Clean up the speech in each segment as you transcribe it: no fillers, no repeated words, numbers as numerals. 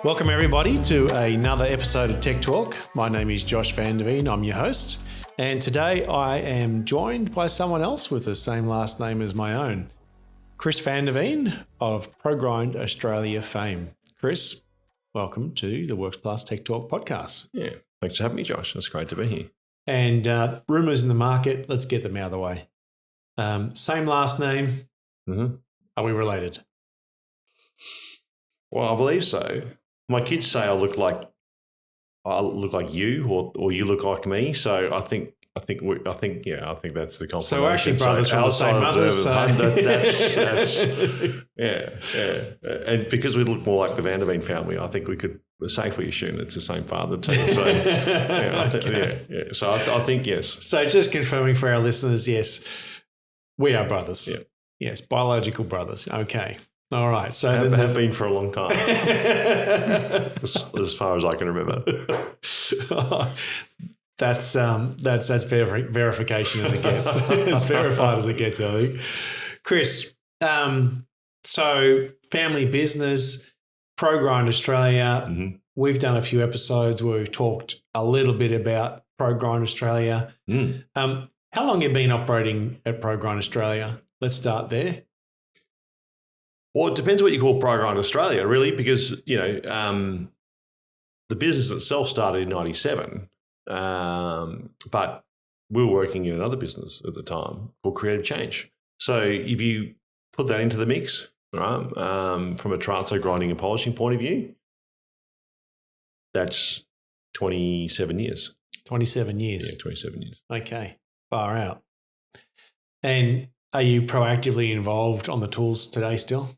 Welcome everybody to another episode of Tech Talk. My name is Josh Veen. I'm your host. And today I am joined by someone else with the same last name as my own, Chris Veen of ProGrind Australia fame. Chris, welcome to the Works Plus Tech Talk podcast. Yeah, thanks for having me, Josh. It's great to be here. And rumours in the market, let's get them out of the way. Same last name. Mm-hmm. Are we related? Well, I believe so. My kids say I look like you, or you look like me. So I think that's the confirmation. So we're actually brothers from the same mother. Yeah. And because we look more like the Van der Veen family, I think we could safely assume it's the same father too. So So I think yes. So just confirming for our listeners, yes, we are brothers. Yeah. Yes, biological brothers. Okay. All right. So have been for a long time, as far as I can remember. That's verification as it gets. As verified as it gets, I think. Chris, so family business, ProGrind Australia. Mm-hmm. We've done a few episodes where we've talked a little bit about ProGrind Australia. Mm. How long have you been operating at ProGrind Australia? Let's start there. Well, it depends what you call ProGrind Australia, really, because, the business itself started in 1997, but we were working in another business at the time called Creative Change. So if you put that into the mix, right, from a terrazzo grinding and polishing point of view, that's 27 years. 27 years? Yeah, 27 years. Okay, far out. And are you proactively involved on the tools today still?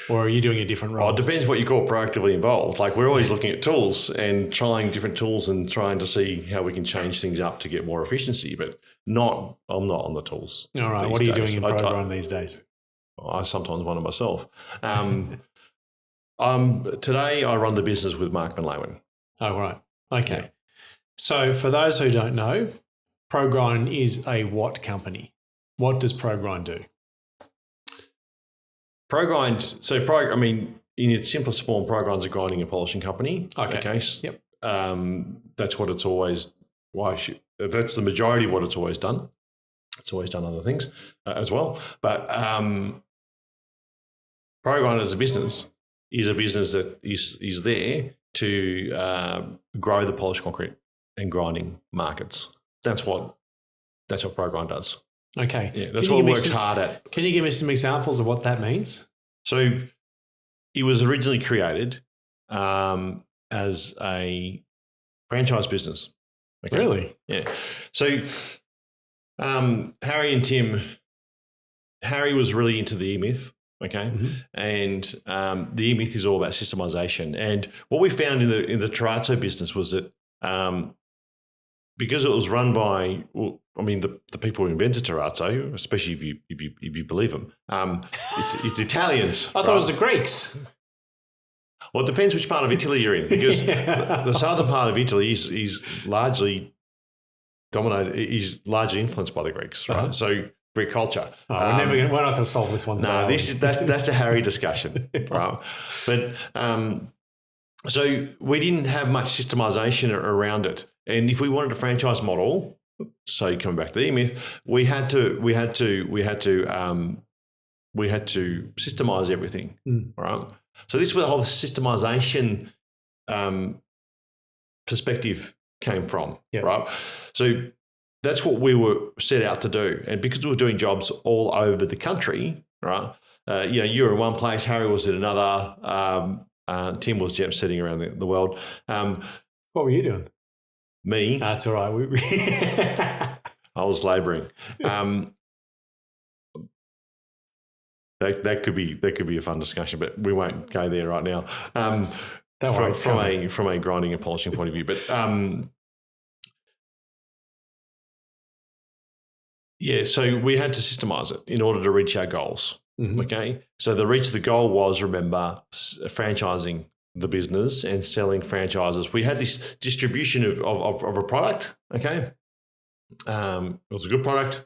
Or are you doing a different role? Well, it depends what you call proactively involved. Like, we're always looking at tools and trying different tools and trying to see how we can change things up to get more efficiency, but I'm not on the tools. All right. What are you doing in ProGrind these days? I sometimes wonder myself. Today I run the business with Mark Van Leeuwen. Oh, right. Okay. Yeah. So for those who don't know, ProGrind is a what company? What does ProGrind do? ProGrind, in its simplest form, ProGrind's a grinding and polishing company. Okay. Yep. That's what it's always, that's the majority of what it's always done. It's always done other things as well. But ProGrind as a business is a business that is there to grow the polished concrete and grinding markets. That's what ProGrind does. Okay. Yeah, that's what it works hard at. Can you give me some examples of what that means? So it was originally created as a franchise business. Okay? Really? Yeah. So Harry and Tim, Harry was really into the E-Myth. Okay. Mm-hmm. And the E-Myth is all about systemization. And what we found in the terrazzo business was that because it was run by, the people who invented terrazzo, especially if you believe them, it's Italians. I thought it was the Greeks. Well, it depends which part of Italy you're in, because the southern part of Italy is largely dominated. Is largely influenced by the Greeks, right? Uh-huh. So Greek culture. Oh, we're not going to solve this one today. No, that's a Harry discussion, right? But so we didn't have much systemization around it. And if we wanted a franchise model, so coming back to the E-Myth, we had to systemize everything, right? So this is where the whole systemization perspective came from, right? So that's what we were set out to do, and because we were doing jobs all over the country, right? You were in one place, Harry was in another, Tim was jet setting around the world. What were you doing? Me? That's all right. I was labouring. That could be a fun discussion, but we won't go there right now. From a grinding and polishing point of view, but so we had to systemize it in order to reach our goals. Mm-hmm. Okay, so the reach the goal was, remember, franchising the business and selling franchises. We had this distribution of a product. Okay, it was a good product.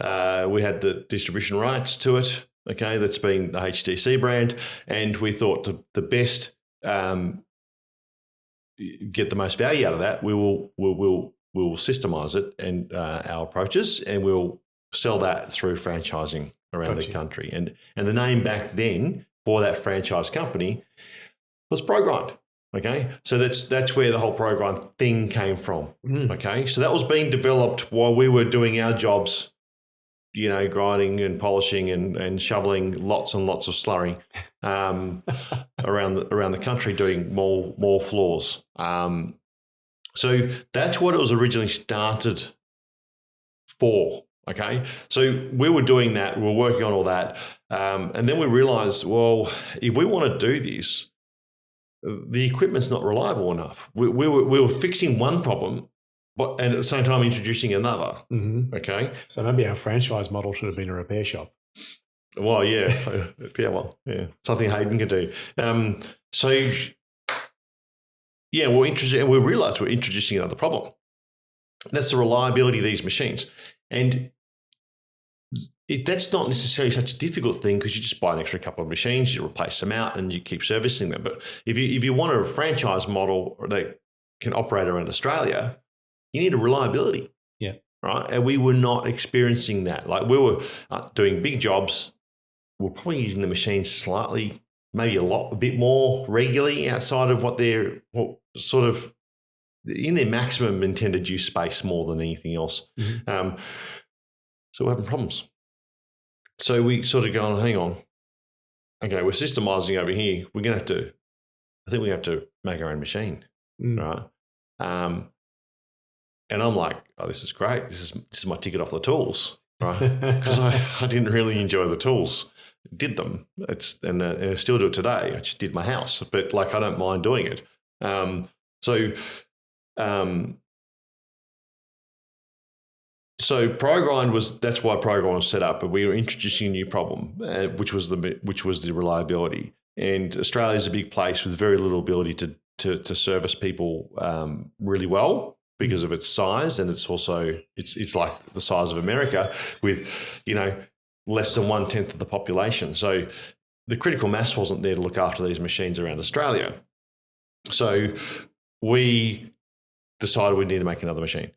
We had the distribution rights to it. Okay, that's been the HTC brand, and we thought the best get the most value out of that, we'll systemize it and our approaches, and we'll sell that through franchising around the country. And the name back then for that franchise company was ProGrind. Okay, so that's where the whole ProGrind thing came from. Okay, so that was being developed while we were doing our jobs, grinding and polishing and shoveling lots and lots of slurry around the country, doing more floors. So that's what it was originally started for. Okay, so we were doing that, we were working on all that, and then we realized, well, if we want to do this, the equipment's not reliable enough. We were fixing one problem, and at the same time introducing another. Okay, so maybe our franchise model should have been a repair shop. Well, yeah, something Hayden could do. We're interested, and we realised we're introducing another problem. That's the reliability of these machines, and that's not necessarily such a difficult thing, because you just buy an extra couple of machines, you replace them out, and you keep servicing them. But if you want a franchise model that can operate around Australia, you need a reliability. Yeah. Right. And we were not experiencing that. Like, we were doing big jobs. We're probably using the machines slightly, maybe a bit more regularly outside of what they're sort of in their maximum intended use space more than anything else. So we're having problems. So we sort of go, hang on, okay, we're systemizing over here. I think we have to make our own machine, right? And I'm like, oh, this is great. This is my ticket off the tools, right? Because I didn't really enjoy the tools. Did them. And I still do it today. I just did my house, but I don't mind doing it. So ProGrind that's why ProGrind was set up, but we were introducing a new problem, which was the reliability. And Australia is a big place with very little ability to service people really well because of its size, and it's also it's like the size of America with less than 1/10 of the population. So the critical mass wasn't there to look after these machines around Australia. So we decided we need to make another machine.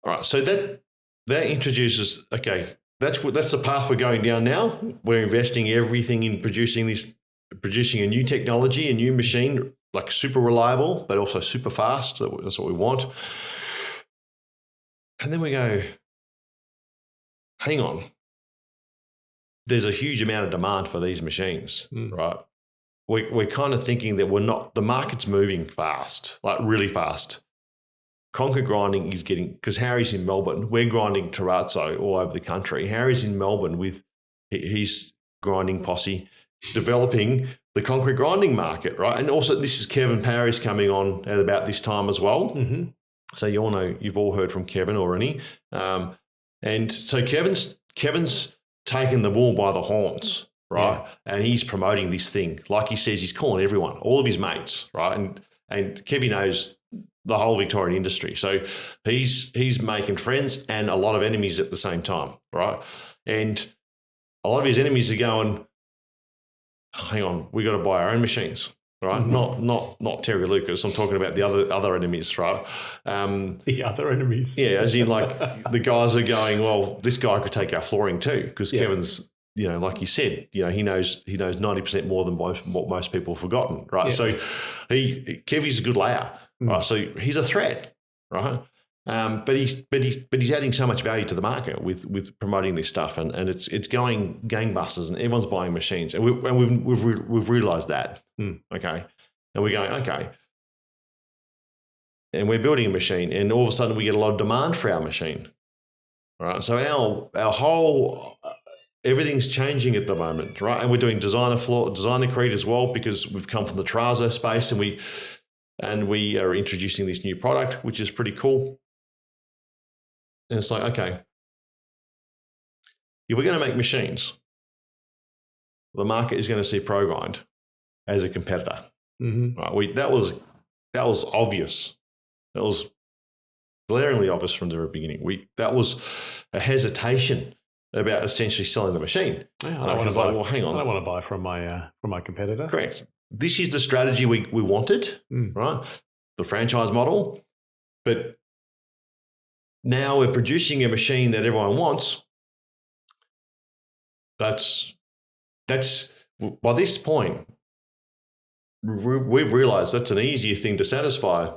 All right, so that introduces, okay, that's the path we're going down now. We're investing everything in producing a new technology, a new machine, like super reliable, but also super fast. That's what we want. And then we go, hang on, there's a huge amount of demand for these machines, right? We're kind of thinking that the market's moving fast, like really fast. Concrete grinding is because Harry's in Melbourne. We're grinding terrazzo all over the country. Harry's in Melbourne with his grinding posse, developing the concrete grinding market, right? And also, this is Kevin Parry's coming on at about this time as well. So you've all heard from Kevin already. And so Kevin's taken the bull by the horns, right? Yeah. And he's promoting this thing. Like he says, he's calling everyone, all of his mates, right? And Kevin knows the whole Victorian industry. So he's making friends and a lot of enemies at the same time, right? And a lot of his enemies are going, hang on, we got to buy our own machines, right? Not Terry Lucas. I'm talking about the other enemies, right? The other enemies. Yeah, as in the guys are going, well, this guy could take our flooring too, because Kevin's, like you said, he knows 90% more than what most people have forgotten, right? Yeah. So Kevy's a good layer, right? So he's a threat, right? But he's adding so much value to the market with promoting this stuff, and it's going gangbusters, and everyone's buying machines, and we've realised that, okay, and we're going, okay, and we're building a machine, and all of a sudden we get a lot of demand for our machine, right? So our whole everything's changing at the moment, right? And we're doing designer-crete as well, because we've come from the terrazzo space, and we are introducing this new product, which is pretty cool. And it's like, okay, if we're going to make machines, the market is going to see ProGrind as a competitor. Right? That was obvious. That was glaringly obvious from the very beginning. That was a hesitation about essentially selling the machine. Yeah, I don't want to buy from my competitor. Correct. this is the strategy we wanted, right? The franchise model. But now we're producing a machine that everyone wants. That's by this point, we've realized that's an easier thing to satisfy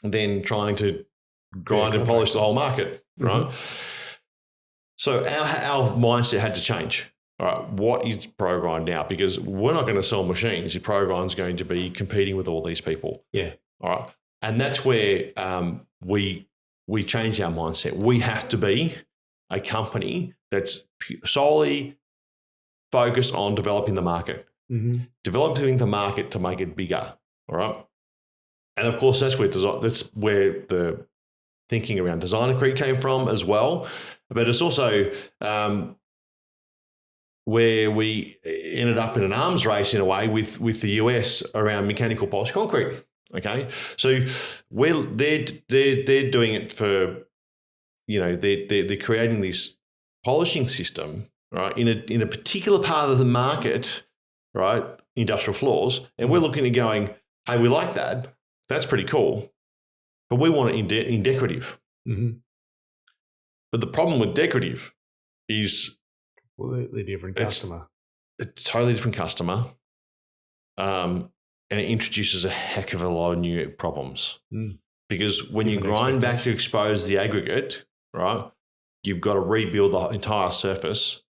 than trying to grind and polish the whole market, right? So our mindset had to change. All right, what is ProGrind now? Because we're not going to sell machines. ProGrind's going to be competing with all these people. Yeah. All right, and that's where we changed our mindset. We have to be a company that's solely focused on developing the market, developing the market to make it bigger. All right, and of course that's where the thinking around Designer Creek came from as well. But it's also where we ended up in an arms race in a way with the US around mechanical polished concrete. Okay, so they're doing it for, they're creating this polishing system, right, in a particular part of the market, right, industrial floors, and we're looking at going, hey, we like that, that's pretty cool, but we want it in decorative. But the problem with decorative is completely different customer. It's a totally different customer. And it introduces a heck of a lot of new problems. Because when you grind back to expose the aggregate, right, you've got to rebuild the entire surface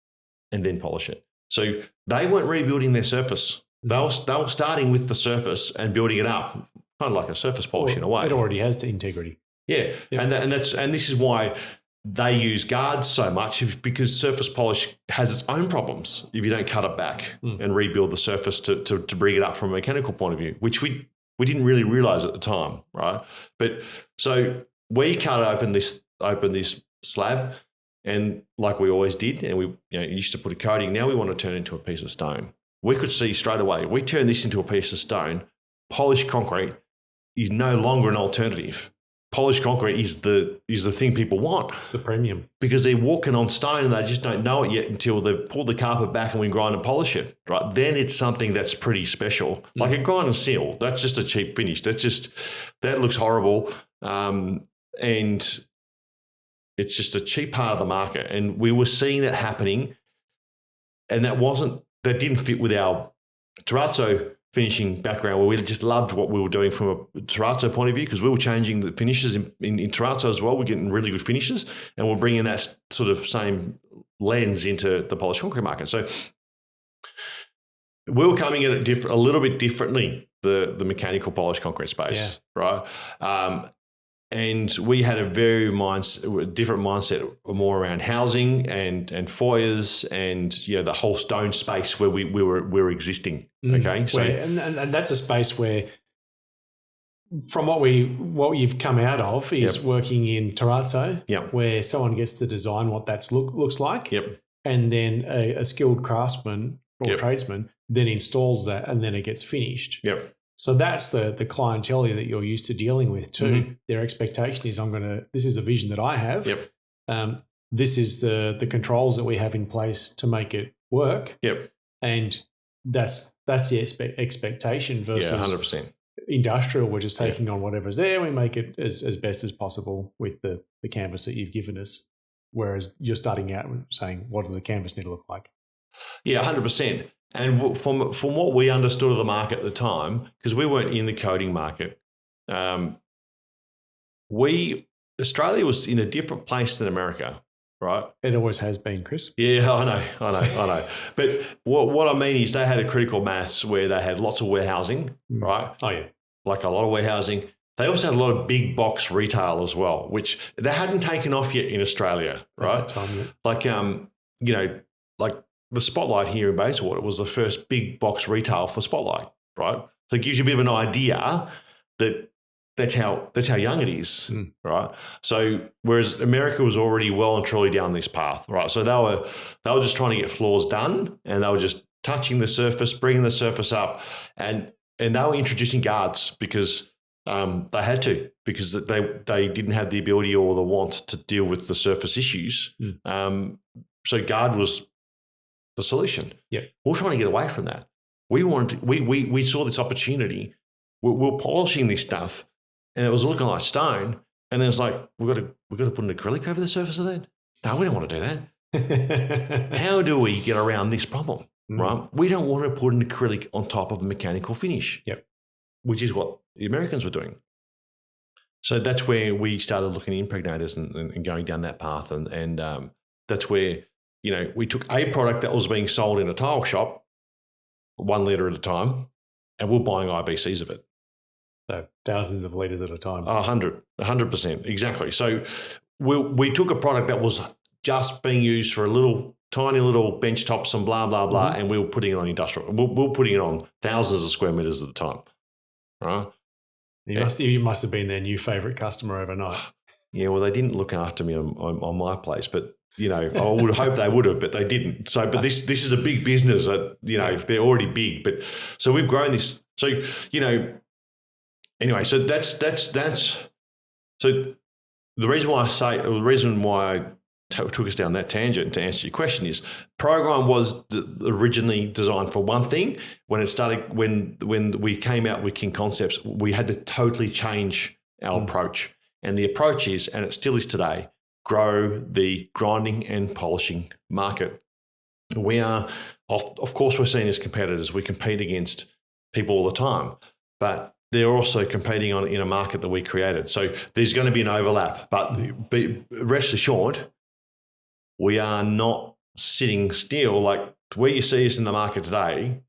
and then polish it. So they weren't rebuilding their surface. They were starting with the surface and building it up, kind of like a surface polish in a way. It already has the integrity. Yeah, yep. And this is why they use guards so much, because surface polish has its own problems if you don't cut it back and rebuild the surface to bring it up from a mechanical point of view, which we didn't really realize at the time, right? But so we cut open this slab, and like we always did, and we used to put a coating. Now we want to turn it into a piece of stone. We could see straight away, we turn this into a piece of stone, polished concrete is no longer an alternative. Polished concrete is the thing people want. It's the premium. Because they're walking on stone and they just don't know it yet until they've pulled the carpet back and we grind and polish it, right? Then it's something that's pretty special. Like a grind and seal, that's just a cheap finish. That looks horrible. And it's just a cheap part of the market. And we were seeing that happening, and that didn't fit with our terrazzo finishing background, where we just loved what we were doing from a terrazzo point of view, because we were changing the finishes in terrazzo as well. We're getting really good finishes, and we're bringing that sort of same lens into the polished concrete market. So we were coming at it a little bit differently, the mechanical polished concrete space, right? And we had a very different mindset, more around housing and foyers and the whole stone space where we were existing. Okay, so and that's a space where, from what you've come out of, is working in terrazzo, where someone gets to design what that looks like, and then a skilled craftsman or tradesman then installs that, and then it gets finished. So that's the clientele that you're used to dealing with too. Their expectation is, this is a vision that I have. This is the controls that we have in place to make it work. And that's the expectation versus 100%. Industrial. We're just taking on whatever's there. We make it as best as possible with the canvas that you've given us. Whereas you're starting out and saying, what does the canvas need to look like? Yeah, 100%. And from what we understood of the market at the time, because we weren't in the coating market, Australia was in a different place than America, right? It always has been, Chris. Yeah, I know. But what I mean is they had a critical mass where they had lots of warehousing, right? Oh, yeah. Like a lot of warehousing. They also had a lot of big box retail as well, which they hadn't taken off yet in Australia, right? At that time, yeah. Like the Spotlight here in Bayswater was the first big box retail for Spotlight, right? So it gives you a bit of an idea that that's how young it is, right? So whereas America was already well and truly down this path, right? So they were just trying to get floors done, and they were just touching the surface, bringing the surface up, and they were introducing guards because they had to, because they didn't have the ability or the want to deal with the surface issues. So guard was the solution. Yeah, we're trying to get away from that. we saw this opportunity. We're polishing this stuff, and it was looking like stone. And then it's like, we've got to put an acrylic over the surface of that. No, we don't want to do that. How do we get around this problem? Right? We don't want to put an acrylic on top of a mechanical finish. Yep. Which is what the Americans were doing. So that's where we started looking at impregnators and going down that path. And that's where, we took a product that was being sold in a tile shop, 1 litre at a time, and we're buying IBCs of it. So thousands of litres at a time. 100%, exactly. So we took a product that was just being used for tiny little bench tops and blah, blah, blah, and we were putting it on industrial. We're putting it on thousands of square metres at a time. Right? You must have been their new favourite customer overnight. Yeah, well, they didn't look after me on my place, but I would hope they would have, but they didn't. So, but this is a big business. They're already big, but so we've grown this. So anyway, so that's so the reason why I took us down that tangent to answer your question is ProGrind was originally designed for one thing. When it started, when we came out with King Concepts, we had to totally change our approach. And the approach is, and it still is today, grow the grinding and polishing market. We are, of course, we're seen as competitors. We compete against people all the time, but they're also competing in a market that we created. So there's going to be an overlap, but rest assured, we are not sitting still. Like where you see us in the market today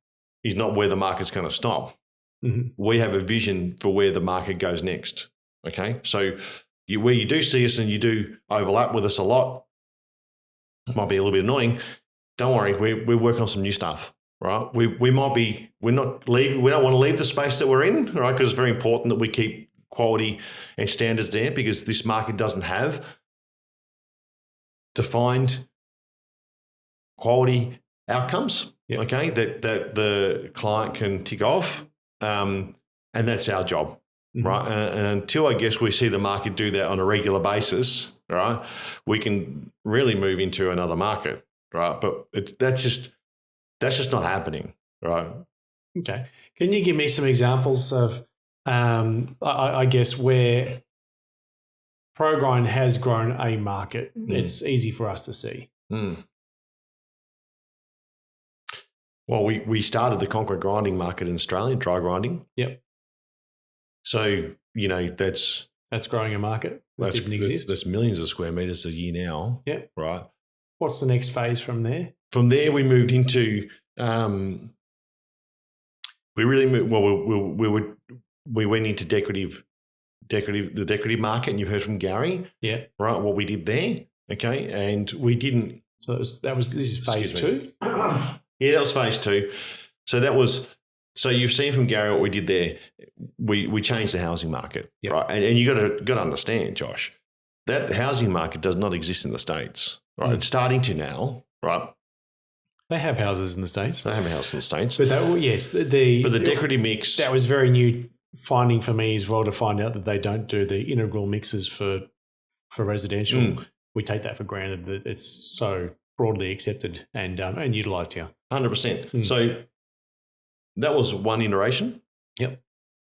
is not where the market's going to stop. Mm-hmm. We have a vision for where the market goes next. Okay. So where you do see us and you do overlap with us a lot, it might be a little bit annoying. Don't worry. We're working on some new stuff, right? We don't want to leave the space that we're in, right? Because it's very important that we keep quality and standards there because this market doesn't have defined quality outcomes, okay, that the client can tick off. And that's our job, right? And until I guess we see the market do that on a regular basis, right, we can really move into another market, right? But that's just not happening, right? Okay. Can you give me some examples of, I guess, where ProGrind has grown a market? It's easy for us to see. Well, we started the concrete grinding market in Australia, dry grinding. Yep. So, that's growing a market that didn't exist. That's millions of square metres a year now. Yep. Right. What's the next phase from there? From there, we moved into, we went into the decorative market, and you heard from Gary. Yeah. Right. What we did there. Okay. And we didn't. So this is phase 2. Yeah, that was phase 2. So you've seen from Gary what we did there. We changed the housing market, right? And you got to understand, Josh, that the housing market does not exist in the States, right? It's starting to now, right? They have houses in the States. They have a house in the States, but the decorative mix, that was very new finding for me as well, to find out that they don't do the integral mixes for residential. We take that for granted that it's so broadly accepted and utilised here. 100%. So that was one iteration. Yep.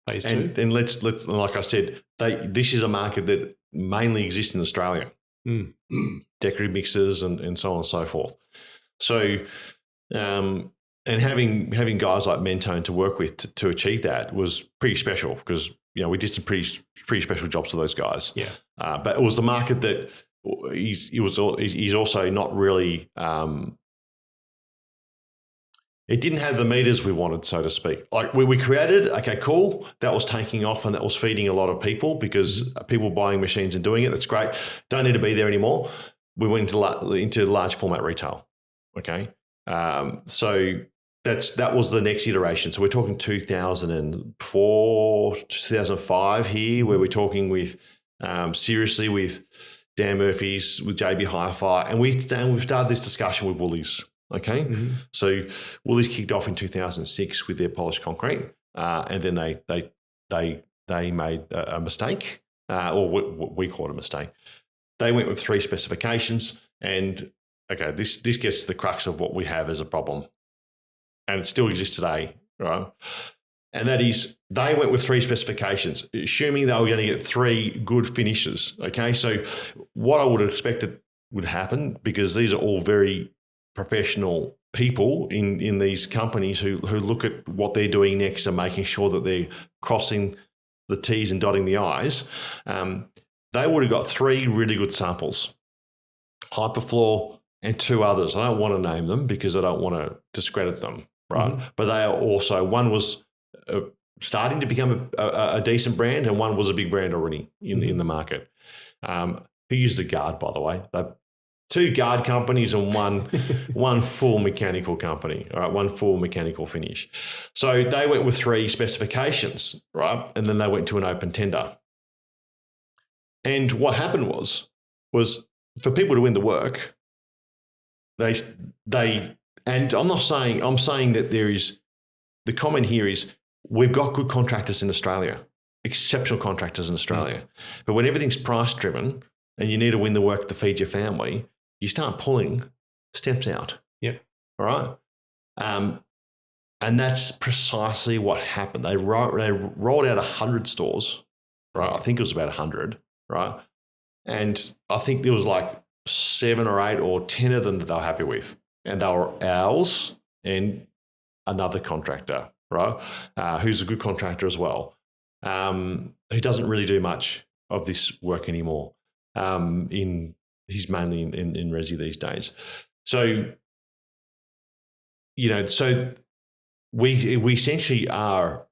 Phase 2. And let's like I said, this is a market that mainly exists in Australia. Decorative mixers and so on and so forth. So and having guys like Mentone to work with to achieve that was pretty special because we did some pretty special jobs for those guys. Yeah. But it was a market that he's also not really. It didn't have the meters we wanted, so to speak. Like we created, okay, cool. That was taking off and that was feeding a lot of people because people buying machines and doing it. That's great. Don't need to be there anymore. We went into large format retail. Okay. So that was the next iteration. So we're talking 2004, 2005 here, where we're talking with seriously with Dan Murphy's, with JB Hi-Fi, and we've started this discussion with Woolies. Okay, so Woolies kicked off in 2006 with their polished concrete, and then they made a mistake, or what we call it a mistake. They went with 3 specifications, and okay, this gets to the crux of what we have as a problem. and it still exists today, right? And that is, they went with 3 specifications, assuming they were going to get 3 good finishes. Okay, so what I would have expected would happen, because these are all very professional people in these companies who look at what they're doing next and making sure that they're crossing the T's and dotting the I's. They would have got 3 really good samples, Hyperfloor and 2 others. I don't want to name them because I don't want to discredit them, right? Mm-hmm. But they are also, one was starting to become a decent brand, and one was a big brand already in the market. Who used a guard, by the way? 2 guard companies and one full mechanical company, all right, one full mechanical finish. So they went with 3 specifications, right? And then they went to an open tender. And what happened was for people to win the work, they and I'm saying that there is, the comment here is, we've got good contractors in Australia, exceptional contractors in Australia. But when everything's price driven and you need to win the work to feed your family, you start pulling steps out. Yep. All right. And that's precisely what happened. They rolled out 100 stores, right? I think it was about 100, right? And I think there was like 7 or 8 or 10 of them that they were happy with. And they were ours and another contractor, right? Who's a good contractor as well, who doesn't really do much of this work anymore. He's mainly in resi these days. So, so we essentially at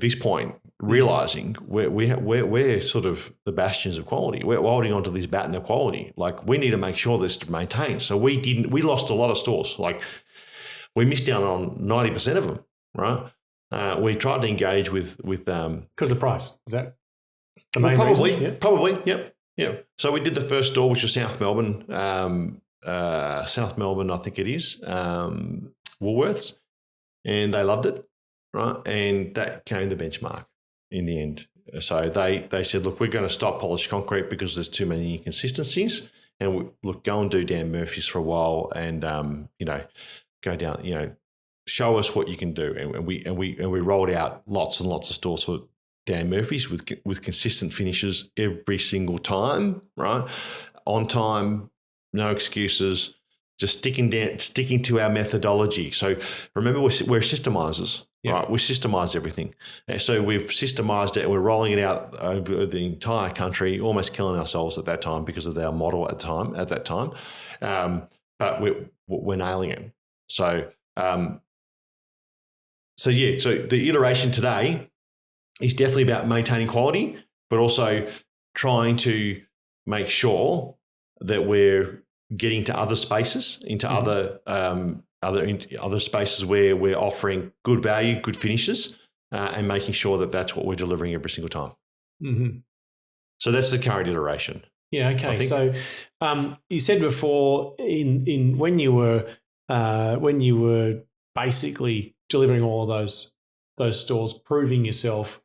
this point realizing we're sort of the bastions of quality. We're holding onto this baton of quality. Like, we need to make sure this is maintained. So we lost a lot of stores. Like, we missed out on 90% of them, right? We tried to engage with because of price. Is that the main reason? Yeah. Probably, yep. Yeah. So we did the first store, which was South Melbourne, I think it is, Woolworths, and they loved it, right? And that came the benchmark in the end. So they said, look, we're going to stop polished concrete because there's too many inconsistencies, and go and do Dan Murphy's for a while, and go down, show us what you can do, and we rolled out lots and lots of stores for Dan Murphy's with consistent finishes every single time, right? On time, no excuses, just sticking to our methodology. So remember, we're systemizers, right? We systemize everything. And so we've systemized it, and we're rolling it out over the entire country, almost killing ourselves at that time because of our model at that time. But we're nailing it. So so the iteration today is definitely about maintaining quality, but also trying to make sure that we're getting to other spaces, into other spaces where we're offering good value, good finishes, and making sure that that's what we're delivering every single time. Mm-hmm. So that's the current iteration. Yeah. Okay. So you said before, in when you were basically delivering all of those stores, proving yourself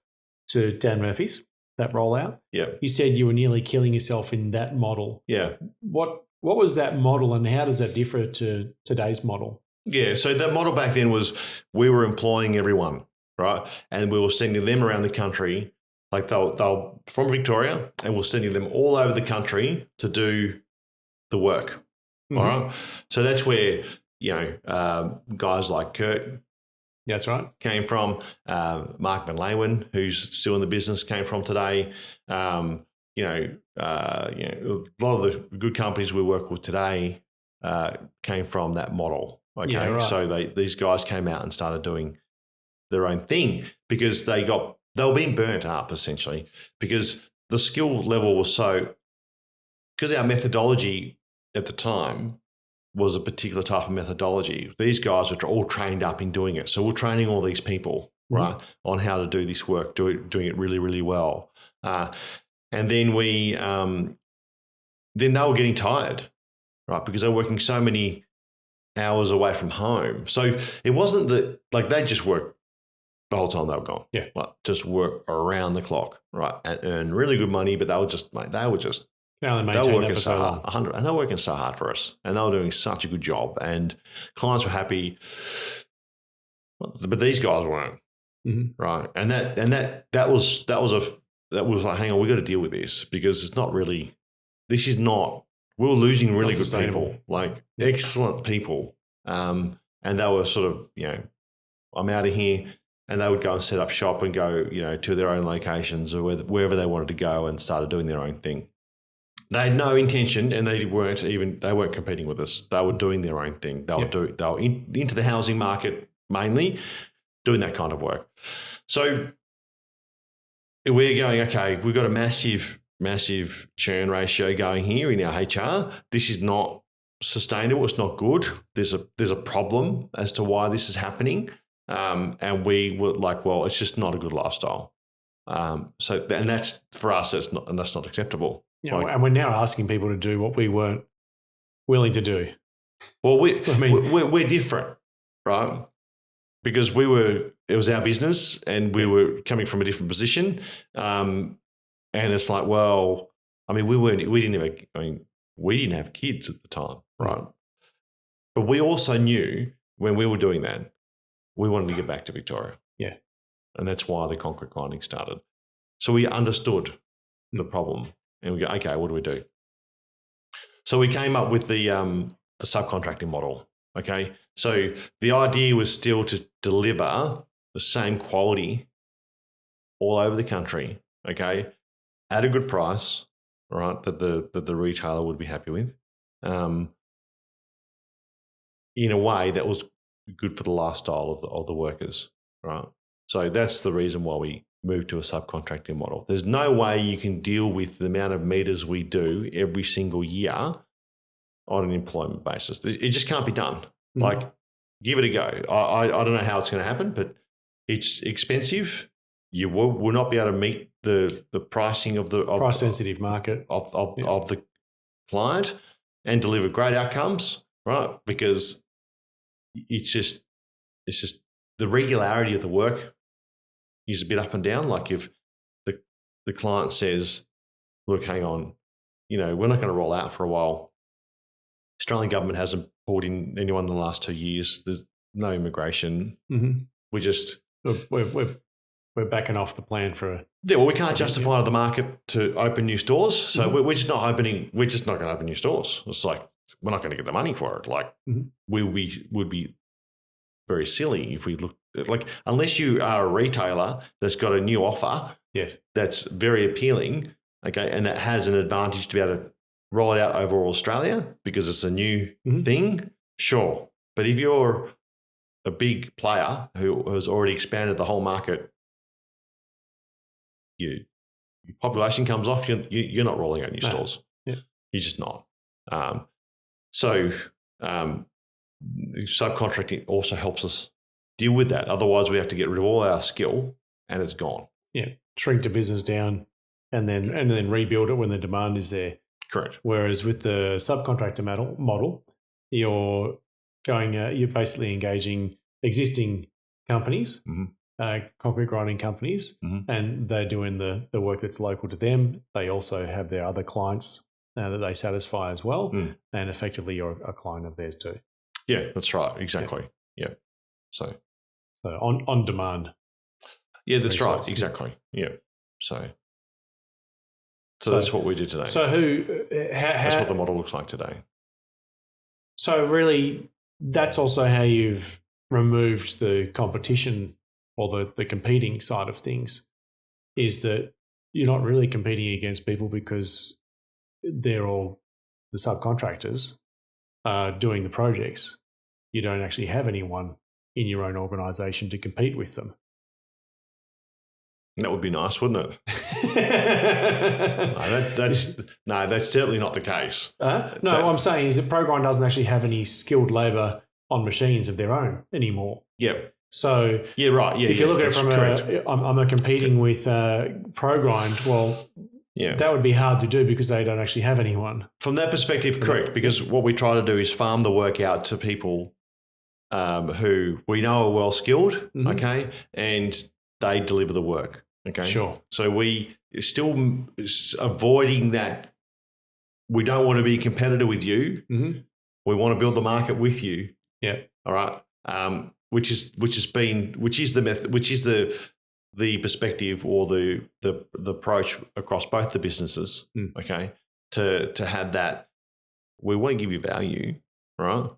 to Dan Murphy's, that rollout. Yeah. You said you were nearly killing yourself in that model. Yeah. What was that model, and how does that differ to today's model? Yeah. So that model back then was, we were employing everyone, right? And we were sending them around the country. Like, they'll from Victoria, and we're sending them all over the country to do the work. Mm-hmm. All right. So that's where, guys like Kurt, that's right, came from. Mark McLawen, who's still in the business, came from today. A lot of the good companies we work with today came from that model. Okay, yeah, right. So these guys came out and started doing their own thing because they were being burnt up, essentially, because the skill level was because our methodology at the time was a particular type of methodology. These guys were all trained up in doing it. So we're training all these people, right, on how to do this work, doing it really, really well. And then then they were getting tired, right, because they were working so many hours away from home. So it wasn't that, like, they just worked the whole time they were gone. Yeah. Like, just work around the clock, right, and earn really good money, but they were just Now they They were maintain that working for so so hard, long. 100, and they were working so hard for us, and they were doing such a good job, and clients were happy, but these guys weren't, right? And that was like, hang on, we got to deal with this because it's not really. This is not. We were losing really good people, like excellent people, and they were sort of, I'm out of here. And they would go and set up shop and go, to their own locations or wherever they wanted to go and started doing their own thing. They had no intention, and they weren't competing with us. They were doing their own thing. They were into the housing market mainly, doing that kind of work. So we're going, okay, we've got a massive churn ratio going here in our HR. This is not sustainable. It's not good. There's a problem as to why this is happening. And we were like, well, it's just not a good lifestyle. And that's for us. That's not acceptable. And we're now asking people to do what we weren't willing to do. Well, we're different, right? Because it was our business, and we were coming from a different position. And it's like, well, I mean, we didn't have kids at the time, right? But we also knew when we were doing that, we wanted to get back to Victoria. Yeah. And that's why the concrete grinding started. So we understood the problem, and we go, okay, what do we do? So we came up with the subcontracting model. Okay. So the idea was still to deliver the same quality all over the country. Okay. At a good price, right? That the retailer would be happy with, in a way that was good for the lifestyle of the workers, right? So that's the reason why we moved to a subcontracting model. There's no way you can deal with the amount of meters we do every single year on an employment basis. It just can't be done. Like, give it a go. I don't know how it's going to happen, but it's expensive. You will not be able to meet the pricing of the price sensitive market of the client and deliver great outcomes, right? Because it's just the regularity of the work is a bit up and down. Like if the client says, look, hang on, we're not going to roll out for a while. Australian government hasn't pulled in anyone in the last 2 years. There's no immigration. We just we're backing off the plan for we can't justify to the market to open new stores. So we're just not opening. We're just not going to open new stores. It's like we're not going to get the money for it. Like we would be very silly if we look like, unless you are a retailer that's got a new offer. Yes, that's very appealing. Okay, and that has an advantage to be able to roll it out over Australia because it's a new thing. Sure, but if you're a big player who has already expanded the whole market, your population comes off. You're not rolling out new stores. Yeah. You're just not. So subcontracting also helps us deal with that. Otherwise, we have to get rid of all our skill, and it's gone. Yeah, shrink the business down, and then rebuild it when the demand is there. Correct. Whereas with the subcontractor model, you're basically engaging existing companies, concrete grinding companies, and they're doing the work that's local to them. They also have their other clients that they satisfy as well, and effectively you're a client of theirs too. Yeah, that's right. Exactly. Yeah. So on demand. Yeah, that's right. Exactly. Yeah. So that's what we did today. So that's what the model looks like today. So really, that's also how you've removed the competition or the competing side of things, is that you're not really competing against people because they're all the subcontractors doing the projects. You don't actually have anyone in your own organisation to compete with them. That would be nice, wouldn't it? That's certainly not the case. I'm saying is that ProGrind doesn't actually have any skilled labour on machines of their own anymore. Yeah. So yeah, right. Yeah. If you look at it from I'm competing with ProGrind, well, that would be hard to do because they don't actually have anyone. From that perspective, correct. Because what we try to do is farm the work out to people who we know are well skilled, okay, and they deliver the work. Okay. Sure. So we still avoiding that we don't want to be a competitor with you. Mm-hmm. We want to build the market with you. Yeah. All right. Which is the method, which is the perspective or the approach across both the businesses. Okay. To have that, we want to give you value, right?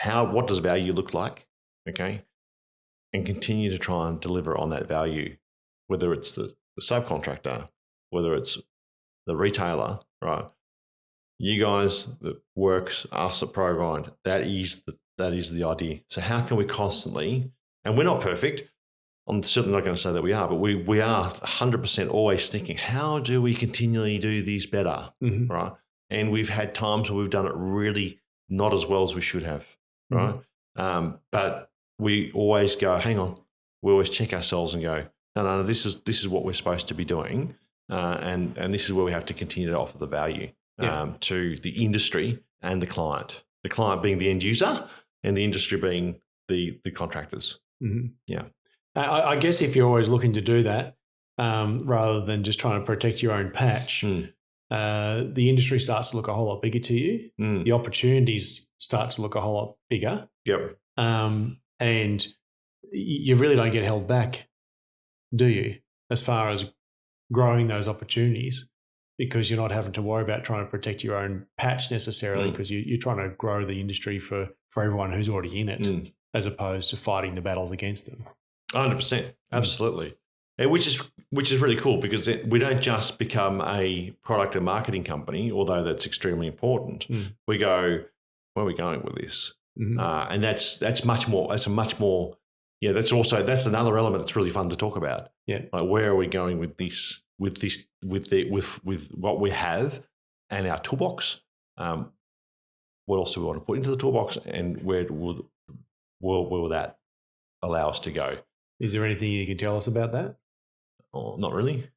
What does value look like? Okay. And continue to try and deliver on that value, whether it's the subcontractor, whether it's the retailer, right? You guys that works us at ProGrind, that is the idea. So how can we constantly, and we're not perfect, I'm certainly not going to say that we are, but we are 100% always thinking, how do we continually do this better, right? And we've had times where we've done it really not as well as we should have, right? But we always go, hang on, we always check ourselves and go, no, this is what we're supposed to be doing, and this is where we have to continue to offer the value to the industry and the client being the end user and the industry being the contractors. Yeah. I guess if you're always looking to do that, rather than just trying to protect your own patch, the industry starts to look a whole lot bigger to you. The opportunities start to look a whole lot bigger. Yep. And you really don't get held back, do you, as far as growing those opportunities, because you're not having to worry about trying to protect your own patch necessarily, because you're trying to grow the industry for everyone who's already in it, as opposed to fighting the battles against them. 100%, absolutely. And which is really cool, because we don't just become a product and marketing company, although that's extremely important. We go, where are we going with this? And that's much more. That's a much more. Yeah, that's another element that's really fun to talk about. Yeah, like where are we going with this? With what we have and our toolbox. What else do we want to put into the toolbox, and where will that allow us to go? Is there anything you can tell us about that? Oh, not really.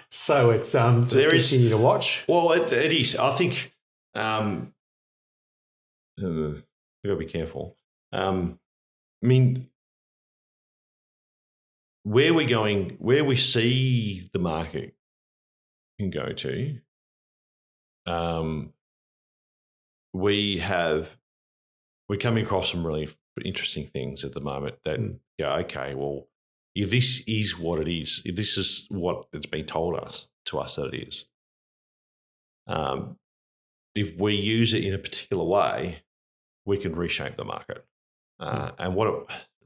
So it's just continue to watch. Well, it is. I think we've got to be careful. I mean, where we're going, where we see the market can go to, we're coming across some really interesting things at the moment that go, okay, well, if this is what it is, if this is what it's been told to us that it is, if we use it in a particular way, we can reshape the market. And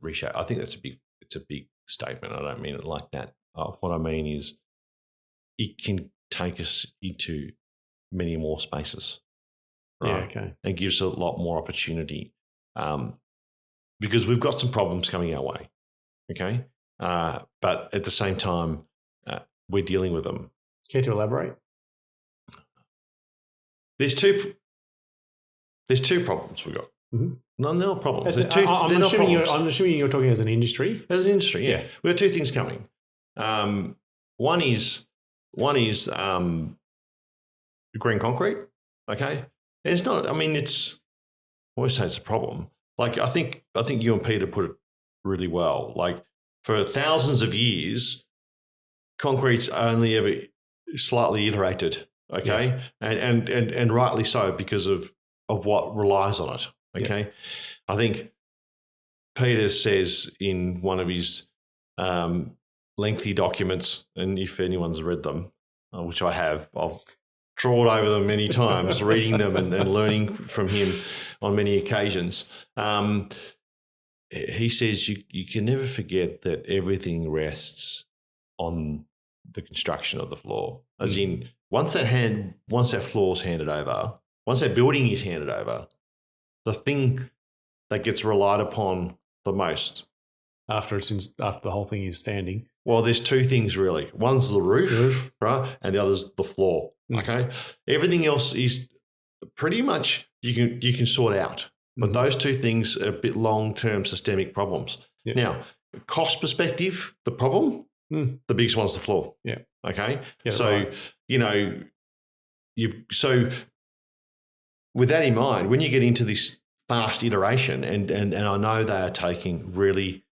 reshape? I think it's a big statement. I don't mean it like that. What I mean is, it can take us into many more spaces. Right? Yeah, okay. And gives a lot more opportunity, because we've got some problems coming our way. Okay, but at the same time, we're dealing with them. Care to elaborate? There's two problems we've got. No, they're not problems. I'm assuming you're talking as an industry. As an industry, yeah. We've got two things coming. One is green concrete. Okay, and it's not. I mean, I always say it's a problem. Like I think you and Peter put it really well. Like for thousands of years, concrete's only ever slightly iterated. Okay, and rightly so, because of what relies on it. Okay, I think Peter says in one of his lengthy documents, and if anyone's read them, which I have, I've trawled over them many times, reading them and learning from him on many occasions. He says you can never forget that everything rests on the construction of the floor. As in, once that floor's handed over, once that building is handed over, the thing that gets relied upon the most after the whole thing is standing. Well, there's two things really. One's the roof, right, and the other's the floor. Okay, everything else is pretty much you can sort out, but those two things are a bit long-term systemic problems. Yep. Now, cost perspective, the problem, the biggest one's the floor. Yeah. Okay. Yeah, so so with that in mind, when you get into this fast iteration, and I know they are taking really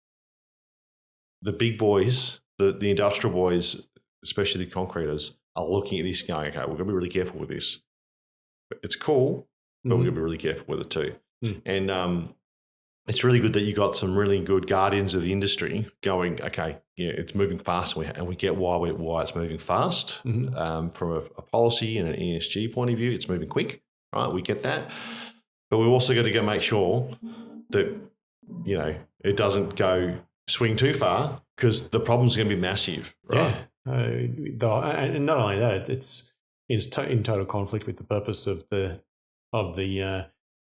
the big boys, the industrial boys, especially the concreters, are looking at this going, okay, we're going to be really careful with this. It's cool, but we're going to be really careful with it too. And it's really good that you got some really good guardians of the industry going, okay, it's moving fast, and we get why it's moving fast from a policy and an ESG point of view. It's moving quick, right? We get that, but we've also got to go make sure that it doesn't go swing too far, because the problem's going to be massive, right? Yeah, and not only that, it's in total conflict with the purpose of the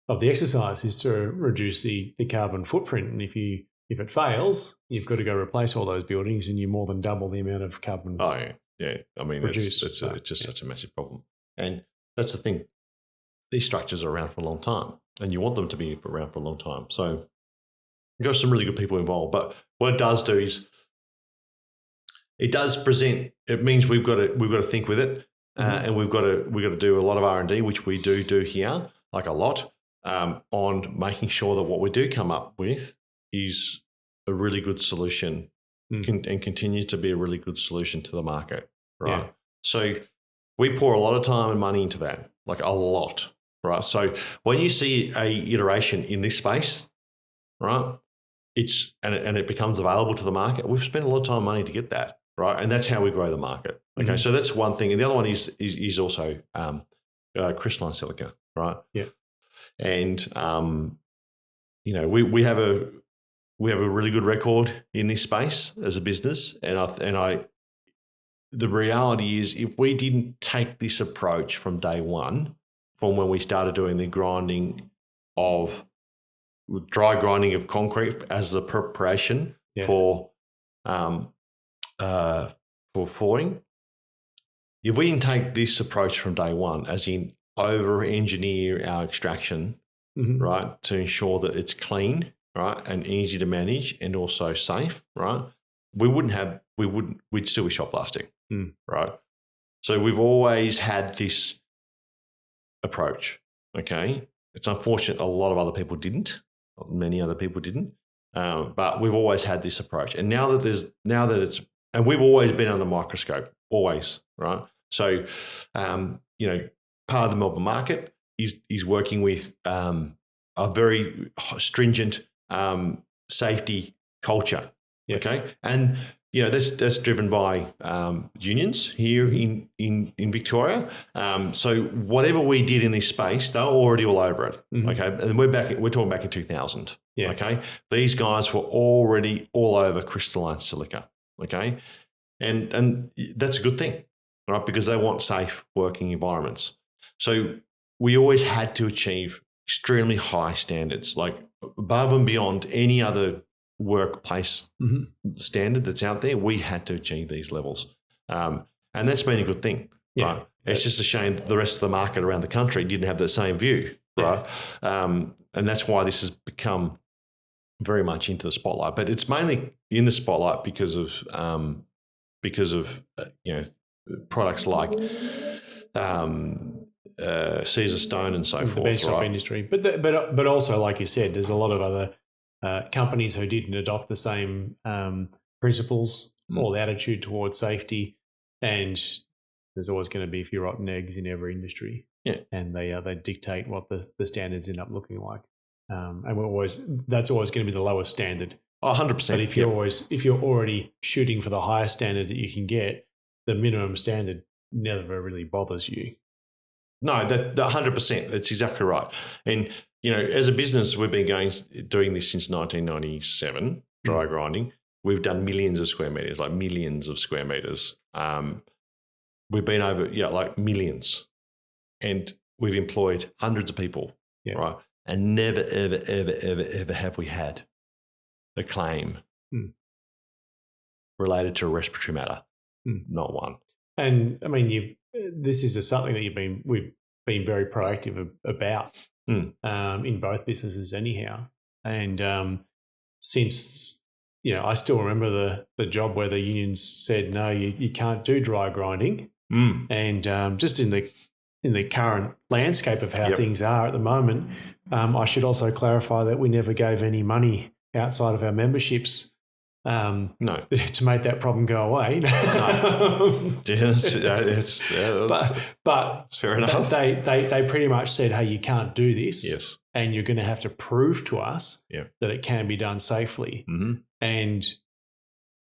exercise is to reduce the carbon footprint. And if it fails, you've got to go replace all those buildings, and you more than double the amount of carbon. Oh yeah. I mean, produced. it's just such a massive problem, and that's the thing. These structures are around for a long time, and you want them to be around for a long time. So you've got some really good people involved. But what it does do is it does present. It means we've got to think with it, and we've got to do a lot of R&D, which we do here, like a lot. On making sure that what we do come up with is a really good solution and continue to be a really good solution to the market, right? Yeah. So we pour a lot of time and money into that, like a lot, right? So when you see a iteration in this space, right, and it becomes available to the market, we've spent a lot of time and money to get that, right? And that's how we grow the market. Okay, so that's one thing. And the other one is also crystalline silica, right? Yeah. And we have a really good record in this space as a business, and the reality is, if we didn't take this approach from day one, from when we started doing the dry grinding of concrete as the preparation for flooring, if we didn't take this approach from day one, as in over-engineer our extraction, right, to ensure that it's clean, right, and easy to manage, and also safe, right, we'd still be shot plastic, right? So we've always had this approach. Okay, it's unfortunate a lot of other people didn't, many other people didn't, but we've always had this approach. And and we've always been under microscope, always, right? So, part of the Melbourne market is working with a very stringent safety culture. Yeah. Okay, and that's driven by unions here in Victoria. So whatever we did in this space, they were already all over it. Okay, and we're talking back in 2000. Yeah. Okay, these guys were already all over crystalline silica. Okay, and that's a good thing, right? Because they want safe working environments. So we always had to achieve extremely high standards, like above and beyond any other workplace standard that's out there. We had to achieve these levels. And that's been a good thing, right? It's just a shame that the rest of the market around the country didn't have the same view, right? And that's why this has become very much into the spotlight. But it's mainly in the spotlight because of products like Caesar Stone and so forth. The benchtop industry. But also, like you said, there's a lot of other companies who didn't adopt the same principles or the attitude towards safety, and there's always going to be a few rotten eggs in every industry. Yeah, and they dictate what the standards end up looking like, and that's always going to be the lowest standard. 100%. But if you're already shooting for the highest standard that you can get, the minimum standard never really bothers you. No, that 100%. That's exactly right. And as a business, we've been doing this since 1997, dry grinding. We've done millions of square meters, like millions of square meters. We've been over, like millions, and we've employed hundreds of people, right? And never, ever, ever, ever, ever have we had a claim related to a respiratory matter. Not one. And I mean, this is something that we've been very proactive about in both businesses, anyhow. And since I still remember the job where the unions said no, you can't do dry grinding, and just in the current landscape of how things are at the moment, I should also clarify that we never gave any money outside of our memberships No. to make that problem go away. But it's fair enough. They pretty much said, hey, you can't do this. Yes. And you're going to have to prove to us that it can be done safely. Mm-hmm. And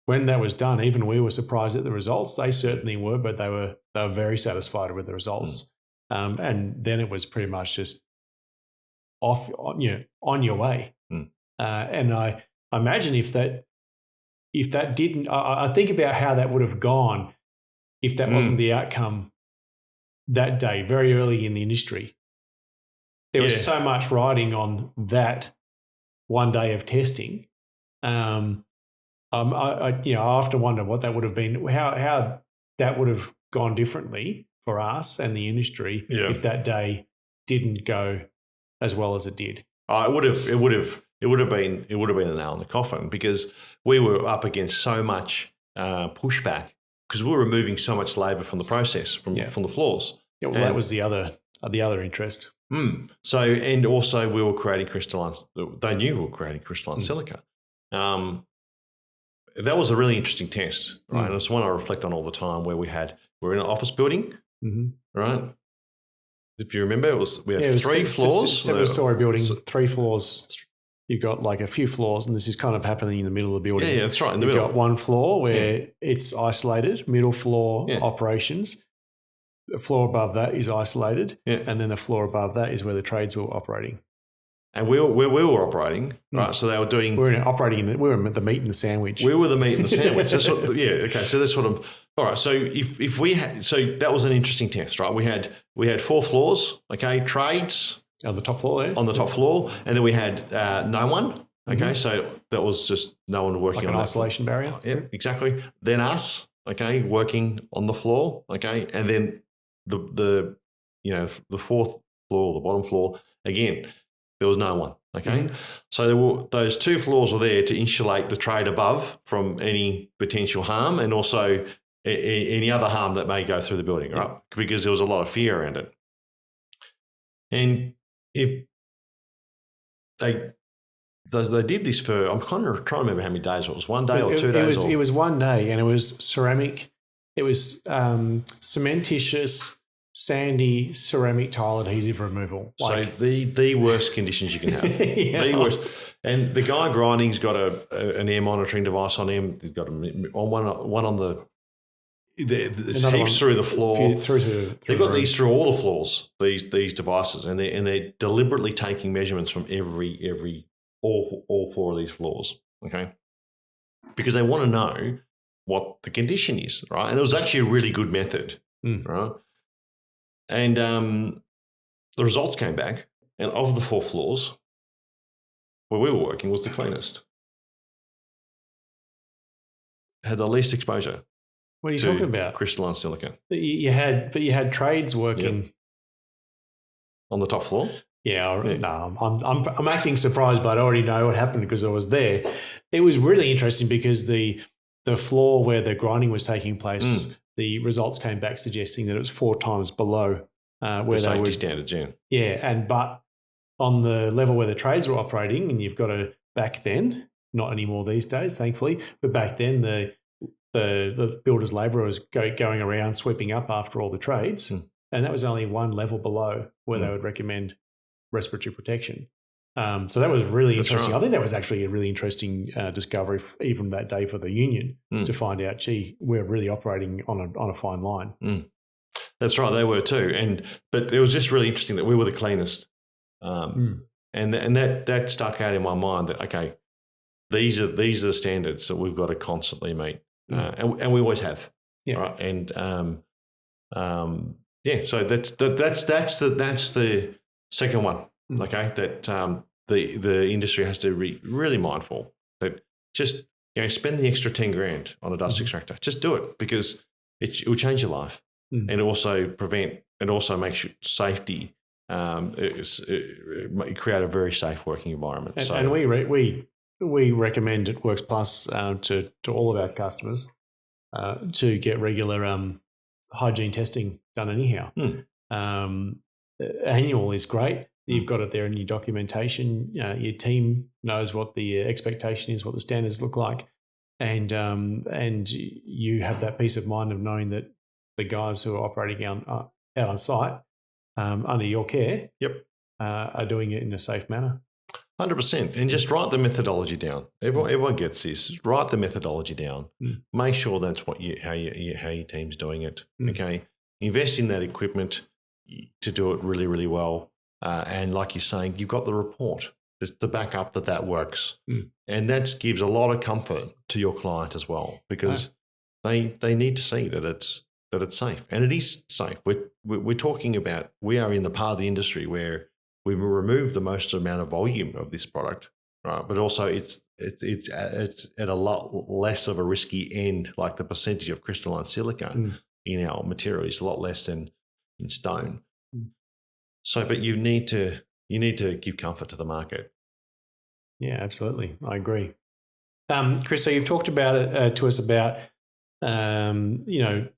when that was done, even we were surprised at the results. They certainly were, but they were very satisfied with the results. And then it was pretty much just on your way. And I imagine if that didn't, I think about how that would have gone if that wasn't the outcome that day, very early in the industry. There was so much riding on that one day of testing. I often wonder what that would have been, how that would have gone differently for us and the industry if that day didn't go as well as it did. It would have been a nail in the coffin, because we were up against so much pushback, because we were removing so much labour from the process, from the floors. Yeah, well, that was the other interest. So, and also we were creating crystalline. They knew we were creating crystalline silica. That was a really interesting test, right? And it's one I reflect on all the time. Where we're in an office building, right? If you remember, we had 3 floors, 7-story building, 3 floors. You've got like a few floors, and this is kind of happening in the middle of the building. Yeah, that's right, in the middle. You've got one floor where it's isolated, middle floor operations. The floor above that is isolated, and then the floor above that is where the trades were operating. And we were operating, right? So they were doing. We were the meat and the sandwich. We were the meat and the sandwich. That's what. Okay. So that's what I'm. All right. So if we had, so that was an interesting test, right? We had 4 floors, okay, trades on the top floor there. On the top floor, and then we had no one. Okay, so that was just no one working like on an isolation barrier. Yeah, exactly. Then us, okay, working on the floor, okay, and then the 4th floor, the bottom floor, again, there was no one. Okay, so those 2 floors were there to insulate the trade above from any potential harm, and also any other harm that may go through the building, right? Because there was a lot of fear around it. And if they did this for, I'm kind of trying to remember how many days it was. 1 day or 2 days? It was 1 day, and it was ceramic. It was cementitious, sandy ceramic tile adhesive removal. So the worst conditions you can have. The worst. And the guy grinding's got an air monitoring device on him. They've got one on the. There's heaps through the floor. They've got these through all the floors. These devices, and they're deliberately taking measurements from all 4 of these floors. Okay, because they want to know what the condition is, right? And it was actually a really good method, right? And the results came back, and of the 4 floors where we were working was the cleanest. Had the least exposure. What are you talking about? Crystalline silica. You had trades working on the top floor. No, I'm acting surprised, but I already know what happened because I was there. It was really interesting because the floor where the grinding was taking place, the results came back suggesting that it was 4 times below where the safety standards. But on the level where the trades were operating, and you've got to back then, not anymore these days, thankfully, but back then the builder's labourer was going around sweeping up after all the trades, and that was only 1 level below where they would recommend respiratory protection. So that was really interesting. Right. I think that was actually a really interesting discovery, even that day for the union, to find out, gee, we're really operating on a fine line. That's right, they were too. But it was just really interesting that we were the cleanest, and that stuck out in my mind that okay, these are the standards that we've got to constantly meet. And we always have, right? And so that's the second one. Okay, that the industry has to be really mindful that just spend the extra $10,000 on a dust extractor. Just do it because it will change your life, and also makes you safety. Create a very safe working environment. And we recommend at Works Plus to all of our customers to get regular hygiene testing done anyhow. Annual is great. You've got it there in your documentation. Your team knows what the expectation is, what the standards look like. and you have that peace of mind of knowing that the guys who are operating out on site under your care are doing it in a safe manner. 100%. And just write the methodology down. Everyone gets this. Write the methodology down. Make sure that's how your team's doing it. Okay. Invest in that equipment to do it really, really well. And like you're saying, you've got the report to back up that works. And that gives a lot of comfort to your client as well, because they need to see that it's safe, and it is safe. We're talking about, we are in the part of the industry where we remove the most amount of volume of this product, right? But also it's at a lot less of a risky end. Like the percentage of crystalline silica in our material is a lot less than in stone. So, but you need to give comfort to the market. Yeah, absolutely. I agree. Chris, so you've talked about it to us about, the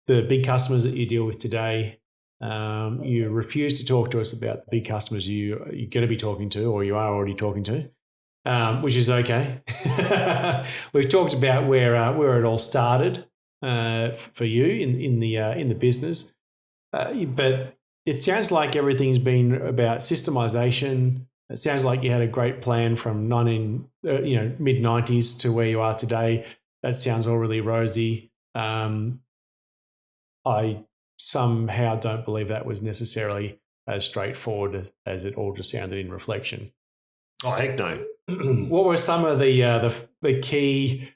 big customers that you deal with today. You refuse to talk to us about the big customers you're going to be talking to, or you are already talking to, which is okay. We've talked about where it all started for you in the business, but it sounds like everything's been about systemization. It sounds like you had a great plan from mid-90s to where you are today. That sounds all really rosy. I somehow don't believe that was necessarily as straightforward as it all just sounded in reflection. Oh, heck no. What were some of the key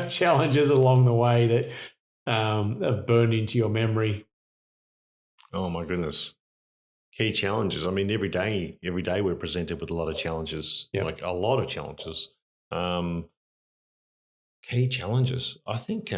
challenges along the way that have burned into your memory? Oh my goodness. Key challenges. I mean, every day we're presented with a lot of challenges, like a lot of challenges. Key challenges. I think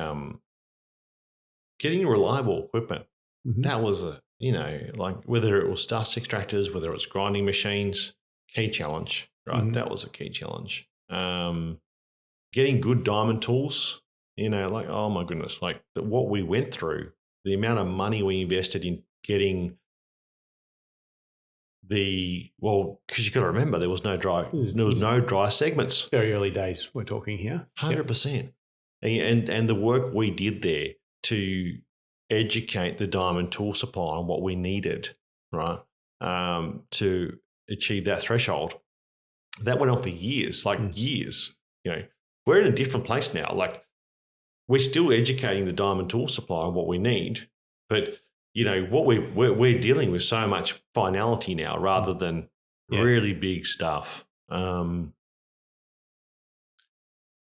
getting reliable equipment. That was like whether it was dust extractors, whether it was grinding machines, key challenge, right? That was a key challenge. Getting good diamond tools, like, oh my goodness, like what we went through, the amount of money we invested in getting because you got to remember there was no dry segments. Very early days we're talking here. 100%. And the work we did there to educate the diamond tool supply on what we needed, right, to achieve that threshold, that went on for years, years. We're in a different place now. Like, we're still educating the diamond tool supply on what we need, but what we're dealing with so much finality now rather than really big stuff. We've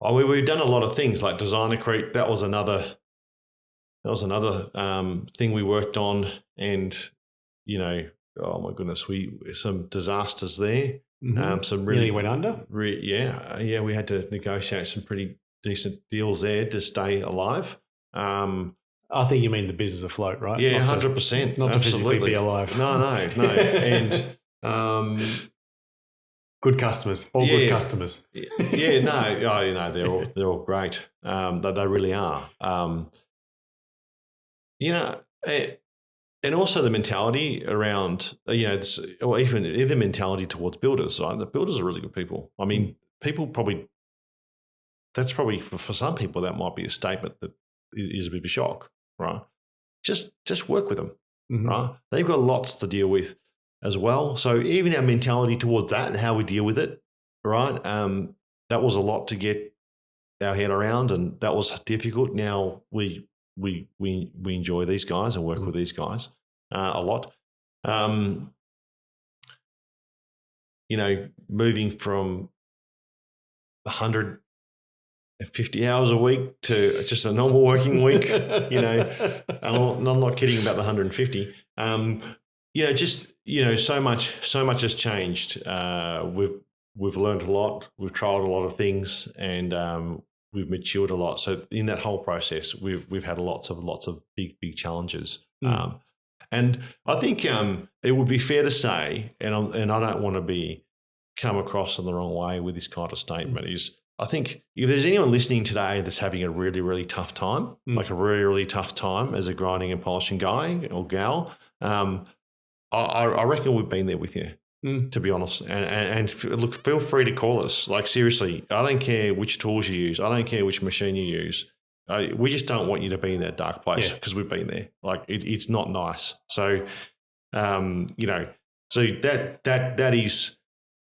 done a lot of things like designer creep. That was another thing we worked on, and oh my goodness, some disasters there. Some really went under. We had to negotiate some pretty decent deals there to stay alive. I think you mean the business afloat, right? Yeah, 100%. Not to physically be alive. No. And good customers, good customers. They're all great. They really are. And also the mentality around, or even the mentality towards builders. Right? The builders are really good people. I mean, that's probably for some people that might be a statement that is a bit of a shock, right? Just work with them, right? They've got lots to deal with as well. So even our mentality towards that and how we deal with it, right? That was a lot to get our head around, and that was difficult. Now we enjoy these guys and work with these guys a lot. Moving from 150 hours a week to just a normal working week, I'm not kidding about the 150. So much has changed. We've learned a lot. We've tried a lot of things, and we've matured a lot. So in that whole process, we've had lots of big challenges. And I think it would be fair to say, and I don't want to come across in the wrong way with this kind of statement, is I think if there's anyone listening today that's having a really, really tough time, like a really, really tough time as a grinding and polishing guy or gal, I reckon we've been there with you. to be honest. And look, feel free to call us. Like, seriously, I don't care which tools you use. I don't care which machine you use. We just don't want you to be in that dark place because we've been there. Like, it's not nice. So, so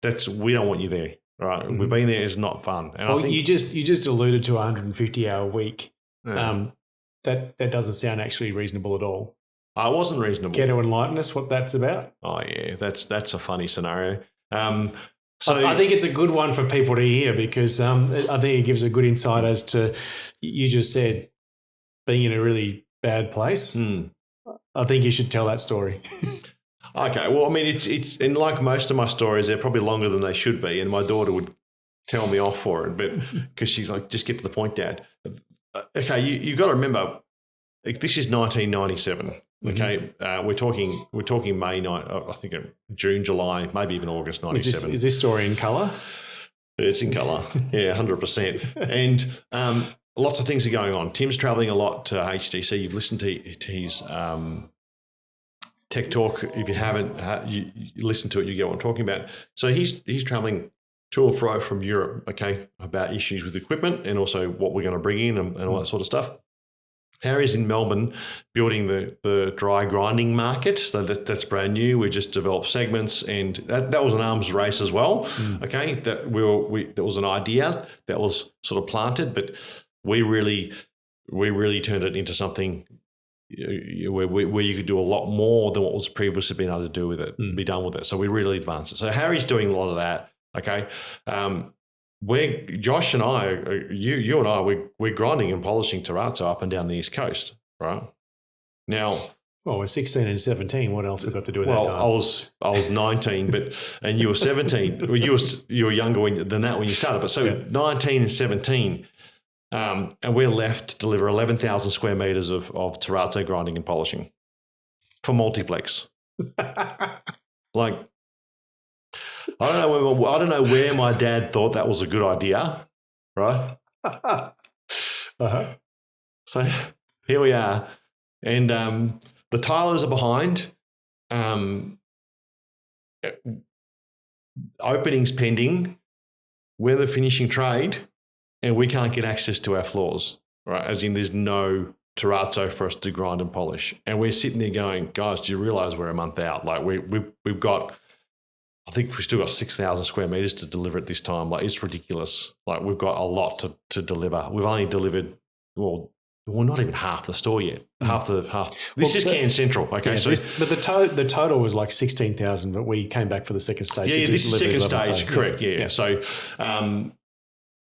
that's we don't want you there. Right, we've been there. It's not fun. And well, I think you just alluded to a 150-hour week. That doesn't sound actually reasonable at all. I wasn't reasonable. Care to enlighten us what that's about? Oh yeah, that's a funny scenario. So I think it's a good one for people to hear because I think it gives a good insight as to, you just said, being in a really bad place. I think you should tell that story. Okay, well, I mean, it's and like most of my stories, they're probably longer than they should be, and my daughter would tell me off for it, but because she's like, just get to the point, Dad. Okay, you got to remember, this is 1997. Okay, we're talking May night. I think June, July, maybe even August 97. Is this story in colour? It's in colour. Yeah, 100%. And lots of things are going on. Tim's travelling a lot to HTC. You've listened to his Tech Talk. If you haven't, you listen to it, you get what I'm talking about. So he's travelling to or fro from Europe, okay, about issues with equipment and also what we're going to bring in and all that sort of stuff. Harry's in Melbourne building the dry grinding market. So that's brand new. We just developed segments, and that was an arms race as well. Okay, that that was an idea that was sort of planted, but we really turned it into something where you could do a lot more than what was previously been able to do with it, be done with it. So we really advanced it. So Harry's doing a lot of that. Okay. Josh and I, you and I, we're grinding and polishing terrazzo up and down the East Coast, right? Now, well, we're 16 and 17. What else we got to do at that time? I was 19, and you were 17. Well, you were younger than that when you started. But so 19 and 17, and we're left to deliver 11,000 square meters of terrazzo grinding and polishing for multiplex. Like, I don't know where my dad thought that was a good idea, right? So here we are, and the tilers are behind. Openings pending. We're the finishing trade, and we can't get access to our floors, right? As in, there's no terrazzo for us to grind and polish, and we're sitting there going, guys, do you realise we're a month out? Like we've got. I think we've still got 6,000 square meters to deliver at this time. Like, it's ridiculous. Like, we've got a lot to deliver. We've only delivered, well, not even half the store yet. Half. This is Cairns Central. Okay, yeah, but the total was like 16,000. But we came back for the second stage. Yeah, this is second stage. Correct. Yeah. So,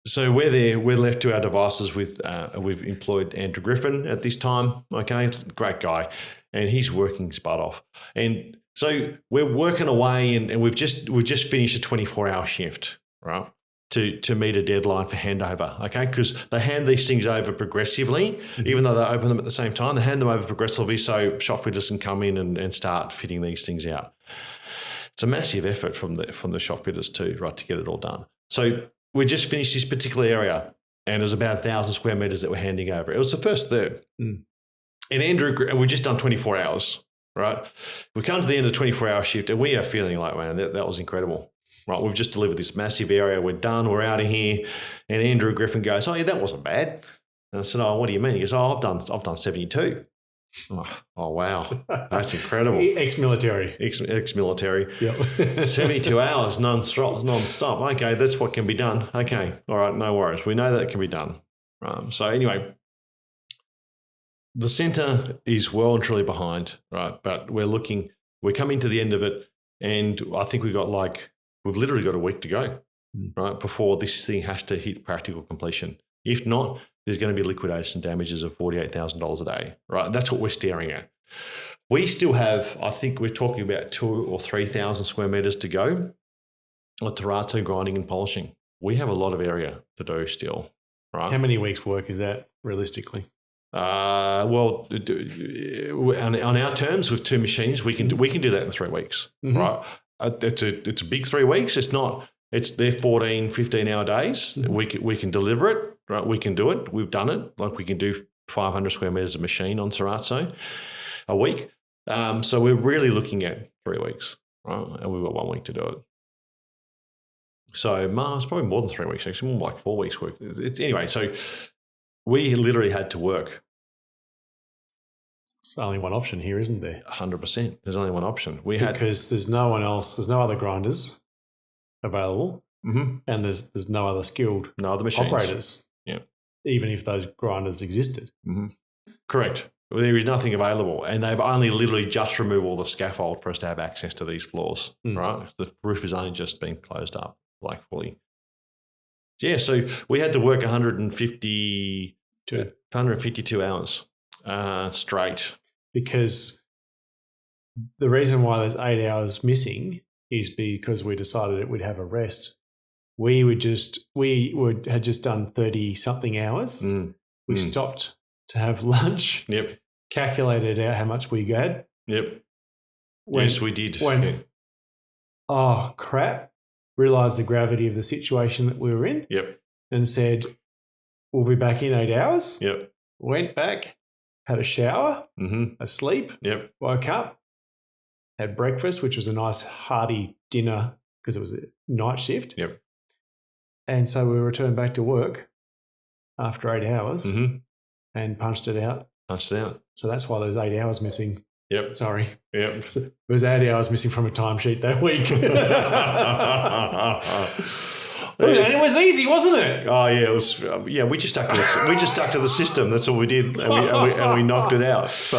so we're there. We're left to our devices with. We've employed Andrew Griffin at this time. Okay, great guy, and he's working his butt off. And so we're working away, and we've just finished a 24-hour shift, right, to meet a deadline for handover, okay? Because they hand these things over progressively, even though they open them at the same time. They hand them over progressively so shop fitters can come in and start fitting these things out. It's a massive effort from the shop fitters too, right, to get it all done. So we just finished this particular area, and there's about 1,000 square meters that we're handing over. It was the first third. And we've just done 24 hours. Right, we come to the end of the 24-hour shift, and we are feeling like, man, that was incredible. Right, we've just delivered this massive area. We're done. We're out of here. And Andrew Griffin goes, "Oh yeah, that wasn't bad." And I said, "Oh, what do you mean?" He goes, "Oh, I've done 72." Oh wow, that's incredible. Ex-military. Ex-military. Yep. 72 hours non-stop. Okay, that's what can be done. Okay, all right, no worries. We know that can be done. So anyway. The centre is well and truly behind, right? But we're coming to the end of it, and I think we've literally got a week to go, right, before this thing has to hit practical completion. If not, there's going to be liquidation damages of $48,000 a day, right? That's what we're staring at. We still have, I think we're talking about 2,000 or 3,000 square meters to go on terrazzo grinding and polishing. We have a lot of area to do still, right? How many weeks' work is that realistically? Well, on our terms with two machines, we can do that in 3 weeks, right? It's a big 3 weeks. They're 14, 15-hour days. We can deliver it, right? We can do it. We've done it. Like, we can do 500 square meters of machine on terrazzo a week. So we're really looking at 3 weeks. right? And we've got 1 week to do it. So it's probably more than 3 weeks, actually, more like 4 weeks work. Anyway, so we literally had to work. There's only one option here, isn't there? 100%. There's only one option. Because there's no one else, there's no other grinders available, and there's no other skilled operators. Yeah. Even if those grinders existed. Correct. There is nothing available, and they've only literally just removed all the scaffold for us to have access to these floors, right? The roof has only just been closed up, like fully. Yeah, so we had to work 152 hours straight. Because the reason why there's 8 hours missing is because we decided that we'd have a rest. We had just done 30-something hours. We stopped to have lunch. Yep. Calculated out how much we had. Yep. Yes, we did. Oh, crap. Realised the gravity of the situation that we were in. Yep. And said, we'll be back in 8 hours. Yep. Went back, had a shower, asleep. Yep. Woke up, had breakfast, which was a nice hearty dinner because it was a night shift. Yep. And so we returned back to work after 8 hours and punched it out. So that's why there's 8 hours missing. Yep. Sorry. Yep. So there was 8 hours missing from a timesheet that week. It was easy, wasn't it? Oh yeah, it was. We just stuck to the system. That's all we did, and we knocked it out. So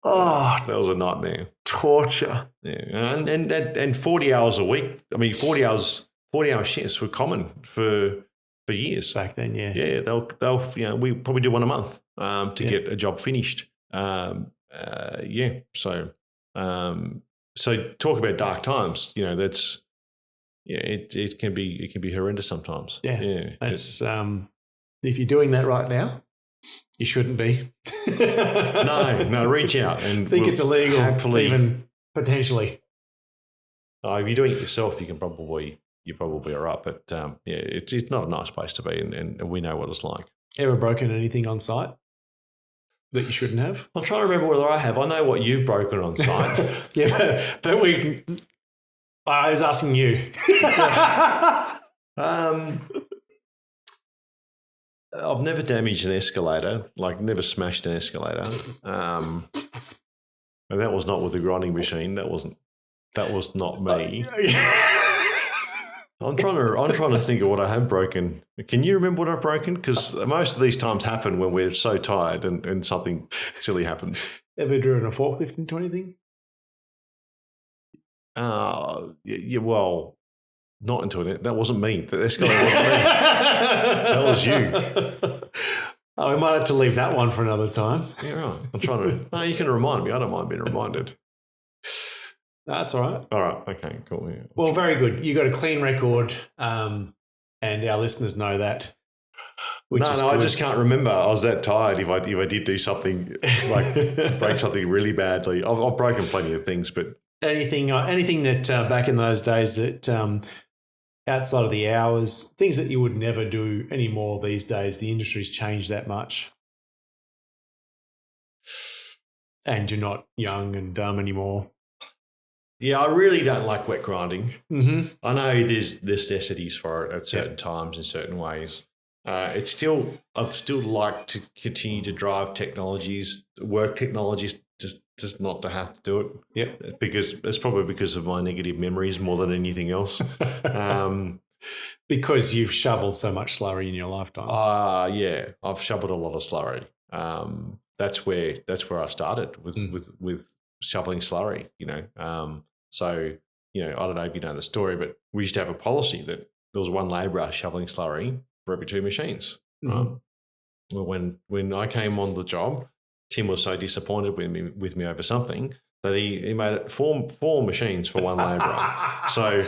that was a nightmare. Torture. Yeah, and 40 hours a week. I mean, 40 hour shifts were common for years back then. Yeah. Yeah, they'll we probably do one a month to get a job finished. So talk about dark times. That's. Yeah, it can be horrendous sometimes. Yeah. That's if you're doing that right now, you shouldn't be. No, reach out and think it's illegal, even potentially. If you're doing it yourself, you're probably all right. But it's not a nice place to be, and we know what it's like. Ever broken anything on site that you shouldn't have? I'm trying to remember whether I have. I know what you've broken on site. Yeah, but we've. I was asking you. I've never damaged an escalator, like never smashed an escalator. And that was not with the grinding machine. That was not me. I'm trying to think of what I have broken. Can you remember what I've broken? Because most of these times happen when we're so tired and something silly happens. Ever driven a forklift into anything? Well, not into it. That wasn't me. The escalator wasn't me. That was you. We might have to leave that one for another time. Yeah, right. I'm trying to. No, you can remind me. I don't mind being reminded. That's all right. All right. Okay, cool. Yeah. Well, very good. You got a clean record, and our listeners know that. I just can't remember. I was that tired. If I did do something like break something really badly, I've broken plenty of things, but. Anything that back in those days that outside of the hours, things that you would never do anymore these days, the industry's changed that much. And you're not young and dumb anymore. Yeah, I really don't like wet grinding. Mm-hmm. I know there's necessities for it at certain times in certain ways. I'd still like to continue to drive work technologies, just not to have to do it. Yep. Because it's probably because of my negative memories more than anything else. Because you've shoveled so much slurry in your lifetime. Yeah, I've shoveled a lot of slurry. That's where I started with shoveling slurry. So I don't know if you know the story, but we used to have a policy that there was one labourer shoveling slurry for every two machines. Mm-hmm. Well, when I came on the job, Tim was so disappointed with me over something that he made it four machines for one labourer. So,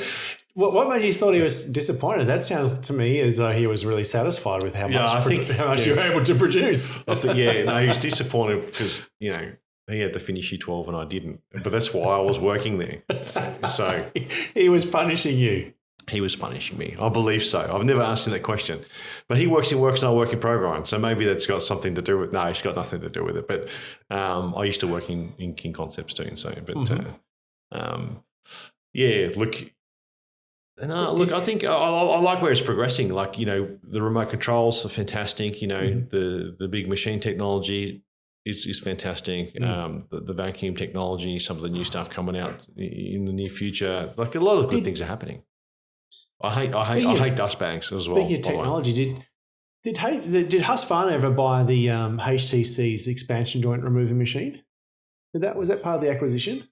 what made you thought he was disappointed? That sounds to me as though he was really satisfied with how much you were able to produce. I think, he was disappointed because he had the finishy 12 and I didn't. But that's why I was working there. So he was punishing you. He was punishing me. I believe so. I've never asked him that question. But he works in Works and I work in ProGrind. So maybe that's got something to do with it. No, it's got nothing to do with it. But I used to work in King Concepts too. So, but yeah, look. No, look, I think I like where it's progressing. Like, the remote controls are fantastic. The big machine technology is fantastic. The vacuum technology, some of the new stuff coming out in the near future. Like, a lot of good things are happening. I hate dust banks as well. Speaking of technology, did Husqvarna ever buy the HTC's expansion joint removing machine? Was that part of the acquisition?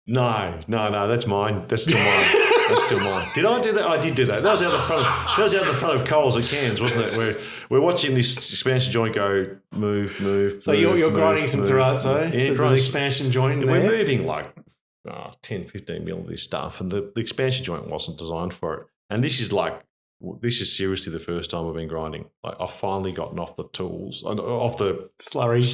No, that's mine. That's still mine. Did I do that? I did do that. That was out the front of Coles at Cairns, wasn't it? We're watching this expansion joint go move. So you're grinding some terrazzo. Yeah, there's an expansion joint in there. We're moving like 10, 15 mil of this stuff, and the expansion joint wasn't designed for it. And this is seriously the first time I've been grinding. Like, I've finally gotten off the tools, off the slurry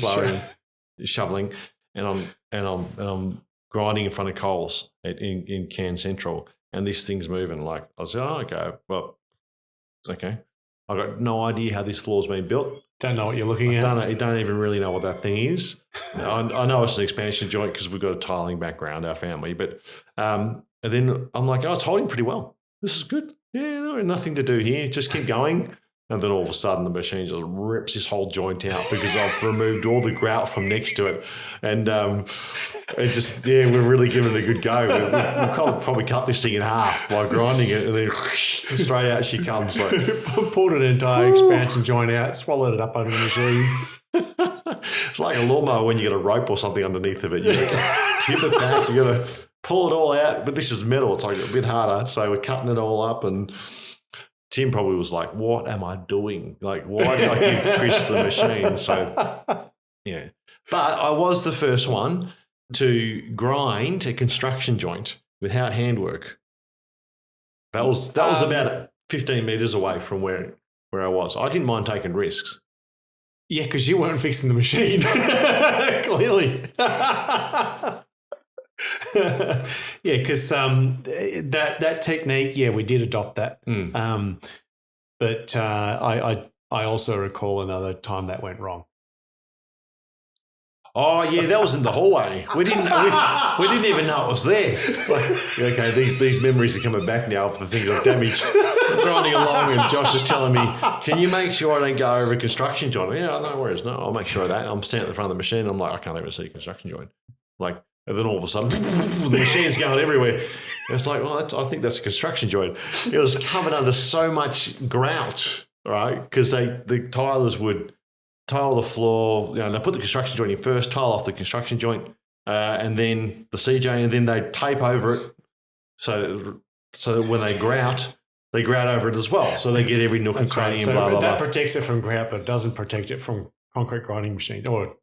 shoveling, and I'm grinding in front of Coles in Cairns Central, and this thing's moving. Like, I was like, oh, okay, well, it's okay. I've got no idea how this floor's been built. Don't know what you're looking at. I don't even really know what that thing is. I know it's an expansion joint because we've got a tiling background, our family, but and then I'm like, oh, it's holding pretty well. This is good. Yeah, nothing to do here. Just keep going. And then all of a sudden the machine just rips this whole joint out because I've removed all the grout from next to it. And we're really giving it a good go. We'll probably cut this thing in half by grinding it, and then straight out she comes. Like, pulled an entire expansion joint out, swallowed it up under the machine. It's like a lawnmower when you get a rope or something underneath of it. You got to tip it back, you got to pull it all out. But this is metal, it's like a bit harder. So we're cutting it all up, and Tim probably was like, what am I doing? Like, why did I give Chris the machine? So, yeah. But I was the first one to grind a construction joint without handwork. That was about 15 metres away from where I was. I didn't mind taking risks. Yeah, because you weren't fixing the machine. Clearly. Yeah, because that technique, we did adopt that. But I also recall another time that went wrong. Oh yeah, that was in the hallway. We didn't even know it was there. Like, okay, these memories are coming back now of the things I've damaged. I'm grinding along, and Josh is telling me, "Can you make sure I don't go over a construction joint?" Yeah, no worries. No, I'll make sure of that. I'm standing at the front of the machine. I'm like, I can't even see a construction joint. Like, and then all of a sudden, the machine's going everywhere. And it's like, well, I think that's a construction joint. It was covered under so much grout, right? Because the tilers would tile the floor, they put the construction joint in first, tile off the construction joint, and then the CJ, and then they tape over it so that when they grout over it as well. So they get every nook and cranny and blah, blah, that blah. protects it from grout, but it doesn't protect it from concrete grinding machine or,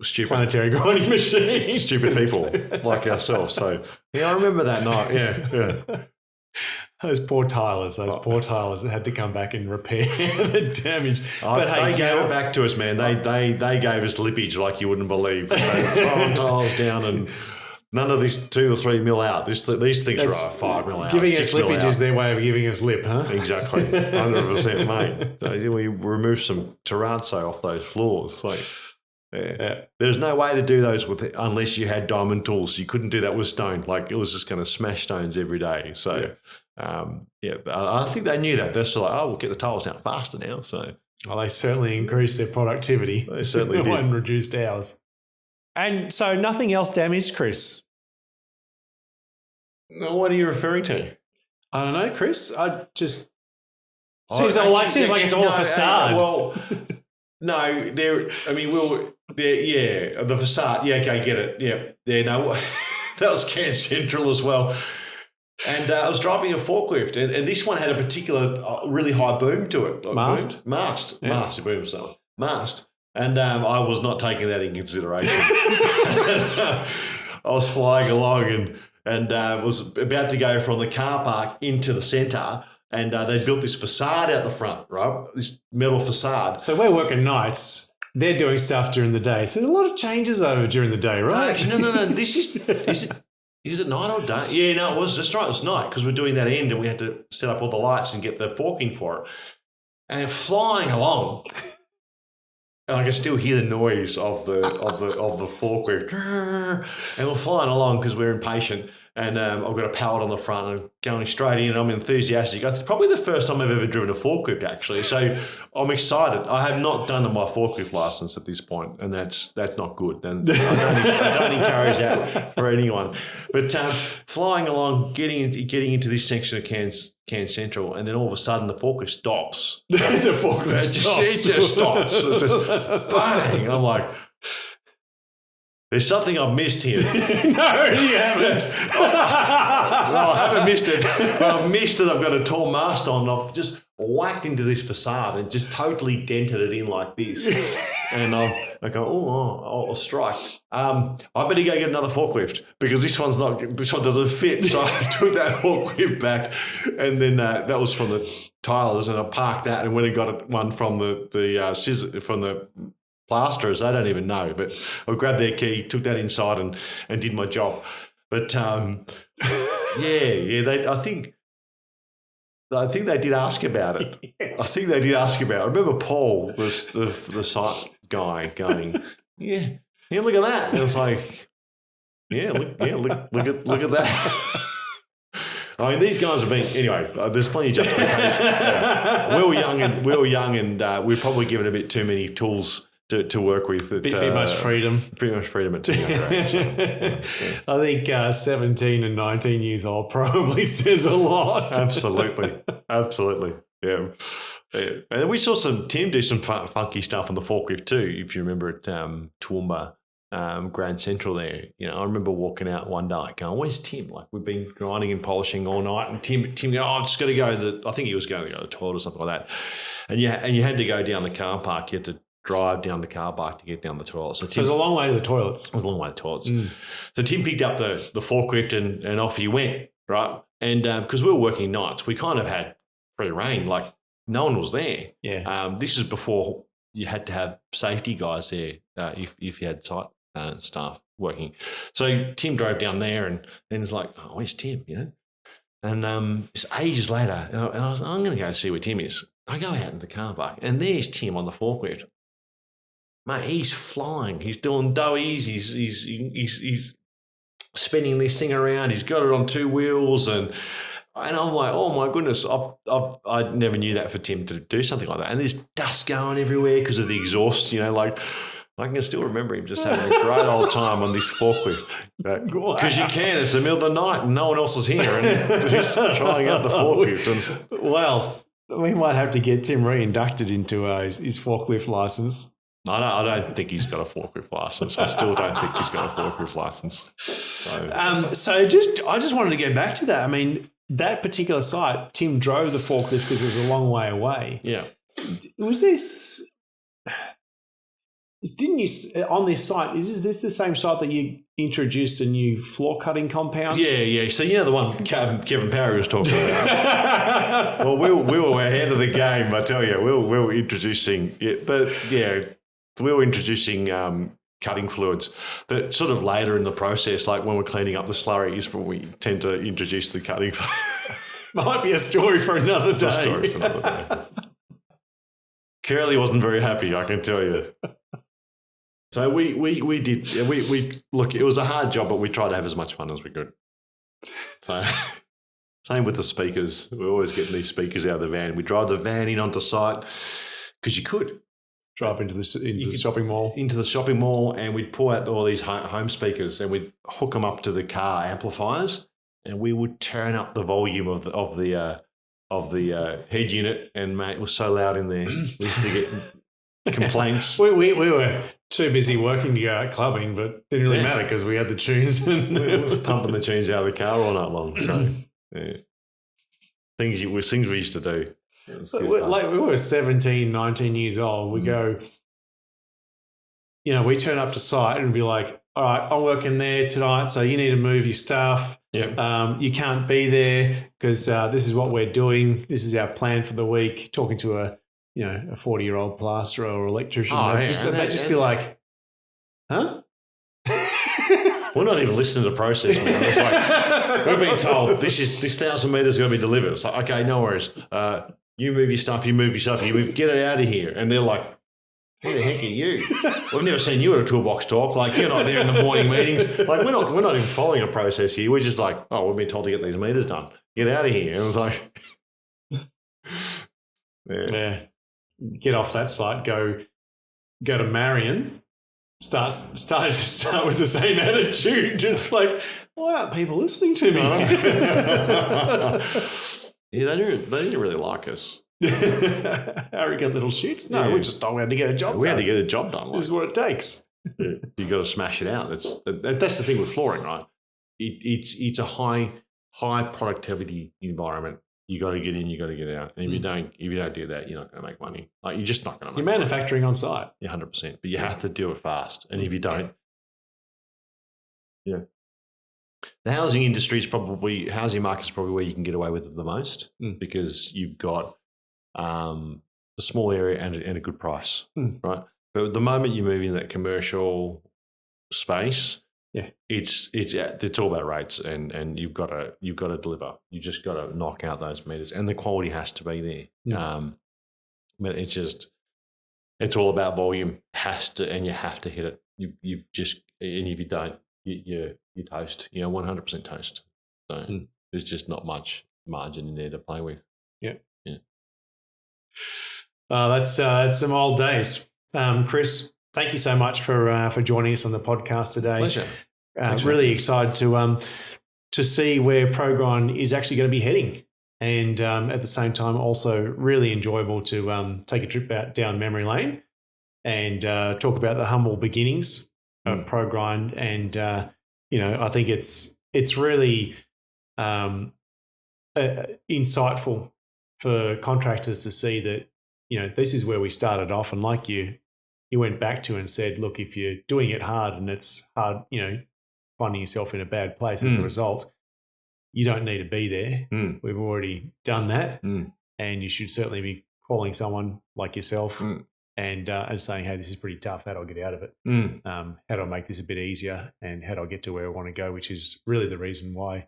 stupid planetary grinding machine. Stupid people like ourselves. So, yeah, I remember that night. Yeah. Those poor tilers that had to come back and repair the damage. But they gave it back to us, man. They gave us lippage like you wouldn't believe. Throwing tiles down, and none of these 2 or 3 mil out. These things are 5 mil out. Giving us lippage is their way of giving us lip, huh? Exactly, 100%, mate. So we removed some terrazzo off those floors. Like, there's no way to do those unless you had diamond tools. You couldn't do that with stone. Like, it was just going to smash stones every day. So. I think they knew that. They're still like, we'll get the tiles out faster now. So, they certainly increased their productivity. They certainly did. And reduced hours. And so nothing else damaged, Chris? What are you referring to? I don't know, Chris. I just seems like it's all a facade. No, the facade. Yeah, okay, get it. Yeah, no, that was Cairns Central as well. And I was driving a forklift, and this one had a particular really high boom to it. Like Mast. Boom, so mast. And I was not taking that in consideration. I was flying along and was about to go from the car park into the centre, and they built this facade out the front, right? This metal facade. So we're working nights. They're doing stuff during the day. So a lot of changes over during the day, right? Actually, no. Is it night or day? Yeah, no, it was just right. It was night because we're doing that end and we had to set up all the lights and get the forking for it. And flying along, And I can still hear the noise of the forklift, and we're flying along because we're impatient. And I've got a pallet on the front and going straight in. And I'm enthusiastic. It's probably the first time I've ever driven a forklift, actually. So I'm excited. I have not done my forklift license at this point, and that's not good. And I don't encourage that for anyone. But flying along, getting into this section of Cairns Central, and then all of a sudden the forklift stops. The forklift stops. It just stops. It just, bang! I'm like, there's something I've missed here. No, you haven't. No, I haven't missed it. But I've missed it. I've got a tall mast on. I've just whacked into this facade and just totally dented it in like this. And I go, I'll strike. I better go get another forklift because this one doesn't fit. So I took that forklift back, and then that was from the Tylers, and I parked that and went and got one from the scissor from the plasterers. They don't even know, but I grabbed their key, took that inside, and did my job. But I think they did ask about it. I remember Paul, the site guy, going, yeah, look at that. And I was like, look at that. I mean, these guys have been anyway. There's plenty of justification. Yeah. We were young, and we were probably given a bit too many tools to work with. Bit much freedom. Pretty much freedom at too young age. Yeah. I think 17 and 19 years old probably says a lot. Absolutely. Yeah. And then we saw Tim do some funky stuff on the forklift too, if you remember at Toowoomba, Grand Central there. You know, I remember walking out one night going, where's Tim? Like, we've been grinding and polishing all night, and Tim go, I'm just going to go I think he was going to go to the toilet or something like that. And you had to go down the car park. You had to drive down the car park to get down the toilet. So it was a long way to the toilets. It was a long way to the toilets. So Tim picked up the forklift and off he went, right? And because we were working nights, we kind of had free reign. Like, no one was there. Yeah. This is before you had to have safety guys there if you had site staff working. So Tim drove down there and it's like, oh, where's Tim? You know? And it's ages later, and I was, I'm going to go see where Tim is. I go out in the car park, and there's Tim on the forklift. Mate, he's flying. He's doing doughies. He's spinning this thing around. He's got it on two wheels, and I'm like, oh my goodness, I never knew that for Tim to do something like that. And there's dust going everywhere because of the exhaust. You know, like I can still remember him just having a great old time on this forklift. Because you can. It's the middle of the night and no one else is here, and he's trying out the forklift. Well, we might have to get Tim reinducted into his forklift license. I don't think he's got a forklift license. I still don't think he's got a forklift license. So I just wanted to go back to that. I mean, that particular site, Tim drove the forklift because it was a long way away. Yeah. Was this? Didn't you on this site? Is this the same site that you introduced a new floor cutting compound? Yeah. So you know the one Kevin Parry was talking about. Well, we were ahead of the game, I tell you. We were introducing it, but yeah. We were introducing cutting fluids, but sort of later in the process, like when we're cleaning up the slurry, is when we tend to introduce the cutting fluid. Might be a story for another day. Curly wasn't very happy, I can tell you. So we look, it was a hard job, but we tried to have as much fun as we could. So same with the speakers. We're always getting these speakers out of the van. We drive the van in onto site because you could. Drive into the shopping mall. Into the shopping mall, and we'd pull out all these home speakers and we'd hook them up to the car amplifiers, and we would turn up the volume of the head unit, and mate, it was so loud in there. We used to get complaints. we were too busy working to go out clubbing, but it didn't really matter because we had the tunes. We was pumping the tunes out of the car all night long. So yeah. things we used to do. We were 17, 19 years old. We go, we turn up to site and be like, all right, I'm working there tonight, so you need to move your stuff. Yep. You can't be there because this is what we're doing. This is our plan for the week. Talking to a 40-year-old plasterer or electrician. They'd just be like, huh? We're not even listening to the process, man. It's like, we're being told this 1,000 metres is going to be delivered. It's like, okay, no worries. You move your stuff, get it out of here. And they're like, Who the heck are you? We've never seen you at a toolbox talk. Like, you're not there in the morning meetings. Like, we're not even following a process here. We're just like, oh, we've been told to get these meters done. Get out of here. And it was like, yeah. Get off that site, go to Marion, start with the same attitude. It's like, why aren't people listening to me? Yeah, they didn't really like us. Arrogant little shits. No, we just told we had to get a job done. We had to get a job done. This is what it takes. You got to smash it out. That's the thing with flooring, right? It's a high productivity environment. You got to get in, you got to get out. And if you don't do that, you're not going to make money. Like, you're just not going to. You're manufacturing on site. Yeah, 100%. But you have to do it fast. And if you don't, the housing market is probably where you can get away with it the most, because you've got a small area and a good price, right? But the moment you move into that commercial space, it's all about rates, and you've got to deliver. You just got to knock out those meters, and the quality has to be there. But it's all about volume. And you have to hit it. You've just, and if you don't, you're toast. 100% toast. So there's just not much margin in there to play with. Yeah. That's some old days. Chris, thank you so much for joining us on the podcast today. Pleasure. Really excited to see where ProGrind is actually going to be heading, and at the same time also really enjoyable to take a trip down memory lane and talk about the humble beginnings of ProGrind. And I think it's really insightful for contractors to see that this is where we started off, and like you went back to and said, look, if you're doing it hard and it's hard, finding yourself in a bad place as a result, you don't need to be there. We've already done that, and you should certainly be calling someone like yourself and saying, hey, this is pretty tough. How do I get out of it? How do I make this a bit easier? And how do I get to where I want to go, which is really the reason why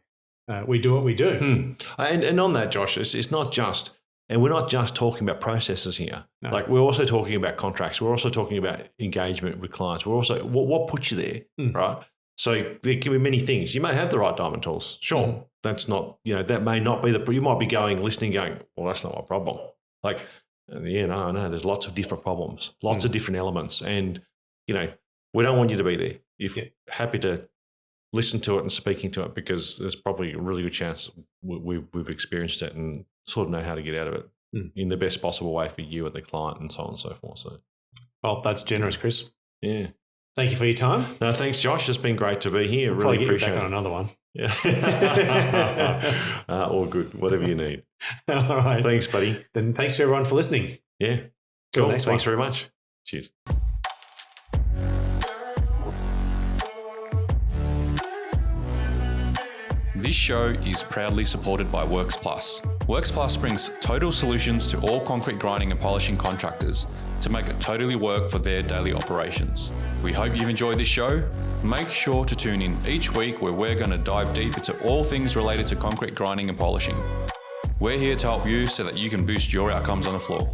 we do what we do. And on that, Josh, it's not just, and we're not just talking about processes here. No. Like, we're also talking about contracts. We're also talking about engagement with clients. We're also, what puts you there, right? So there can be many things. You may have the right diamond tools. Sure. That's not, that may not be you might be listening, going, well, that's not my problem. Like, no, there's lots of different problems, lots of different elements. And, we don't want you to be there. If happy to listen to it and speaking to it, because there's probably a really good chance we've experienced it and sort of know how to get out of it in the best possible way for you and the client, and so on and so forth. So, well, that's generous, Chris. Yeah. Thank you for your time. No, thanks, Josh. It's been great to be here. Really appreciate it. Back on another one. Yeah. All good. Whatever you need. All right. Thanks, buddy. Then thanks to everyone for listening. Yeah. Cool. Thanks very much. Cheers. This show is proudly supported by Works Plus. Works Plus brings total solutions to all concrete grinding and polishing contractors to make it totally work for their daily operations. We hope you've enjoyed this show. Make sure to tune in each week, where we're going to dive deep into all things related to concrete grinding and polishing. We're here to help you so that you can boost your outcomes on the floor.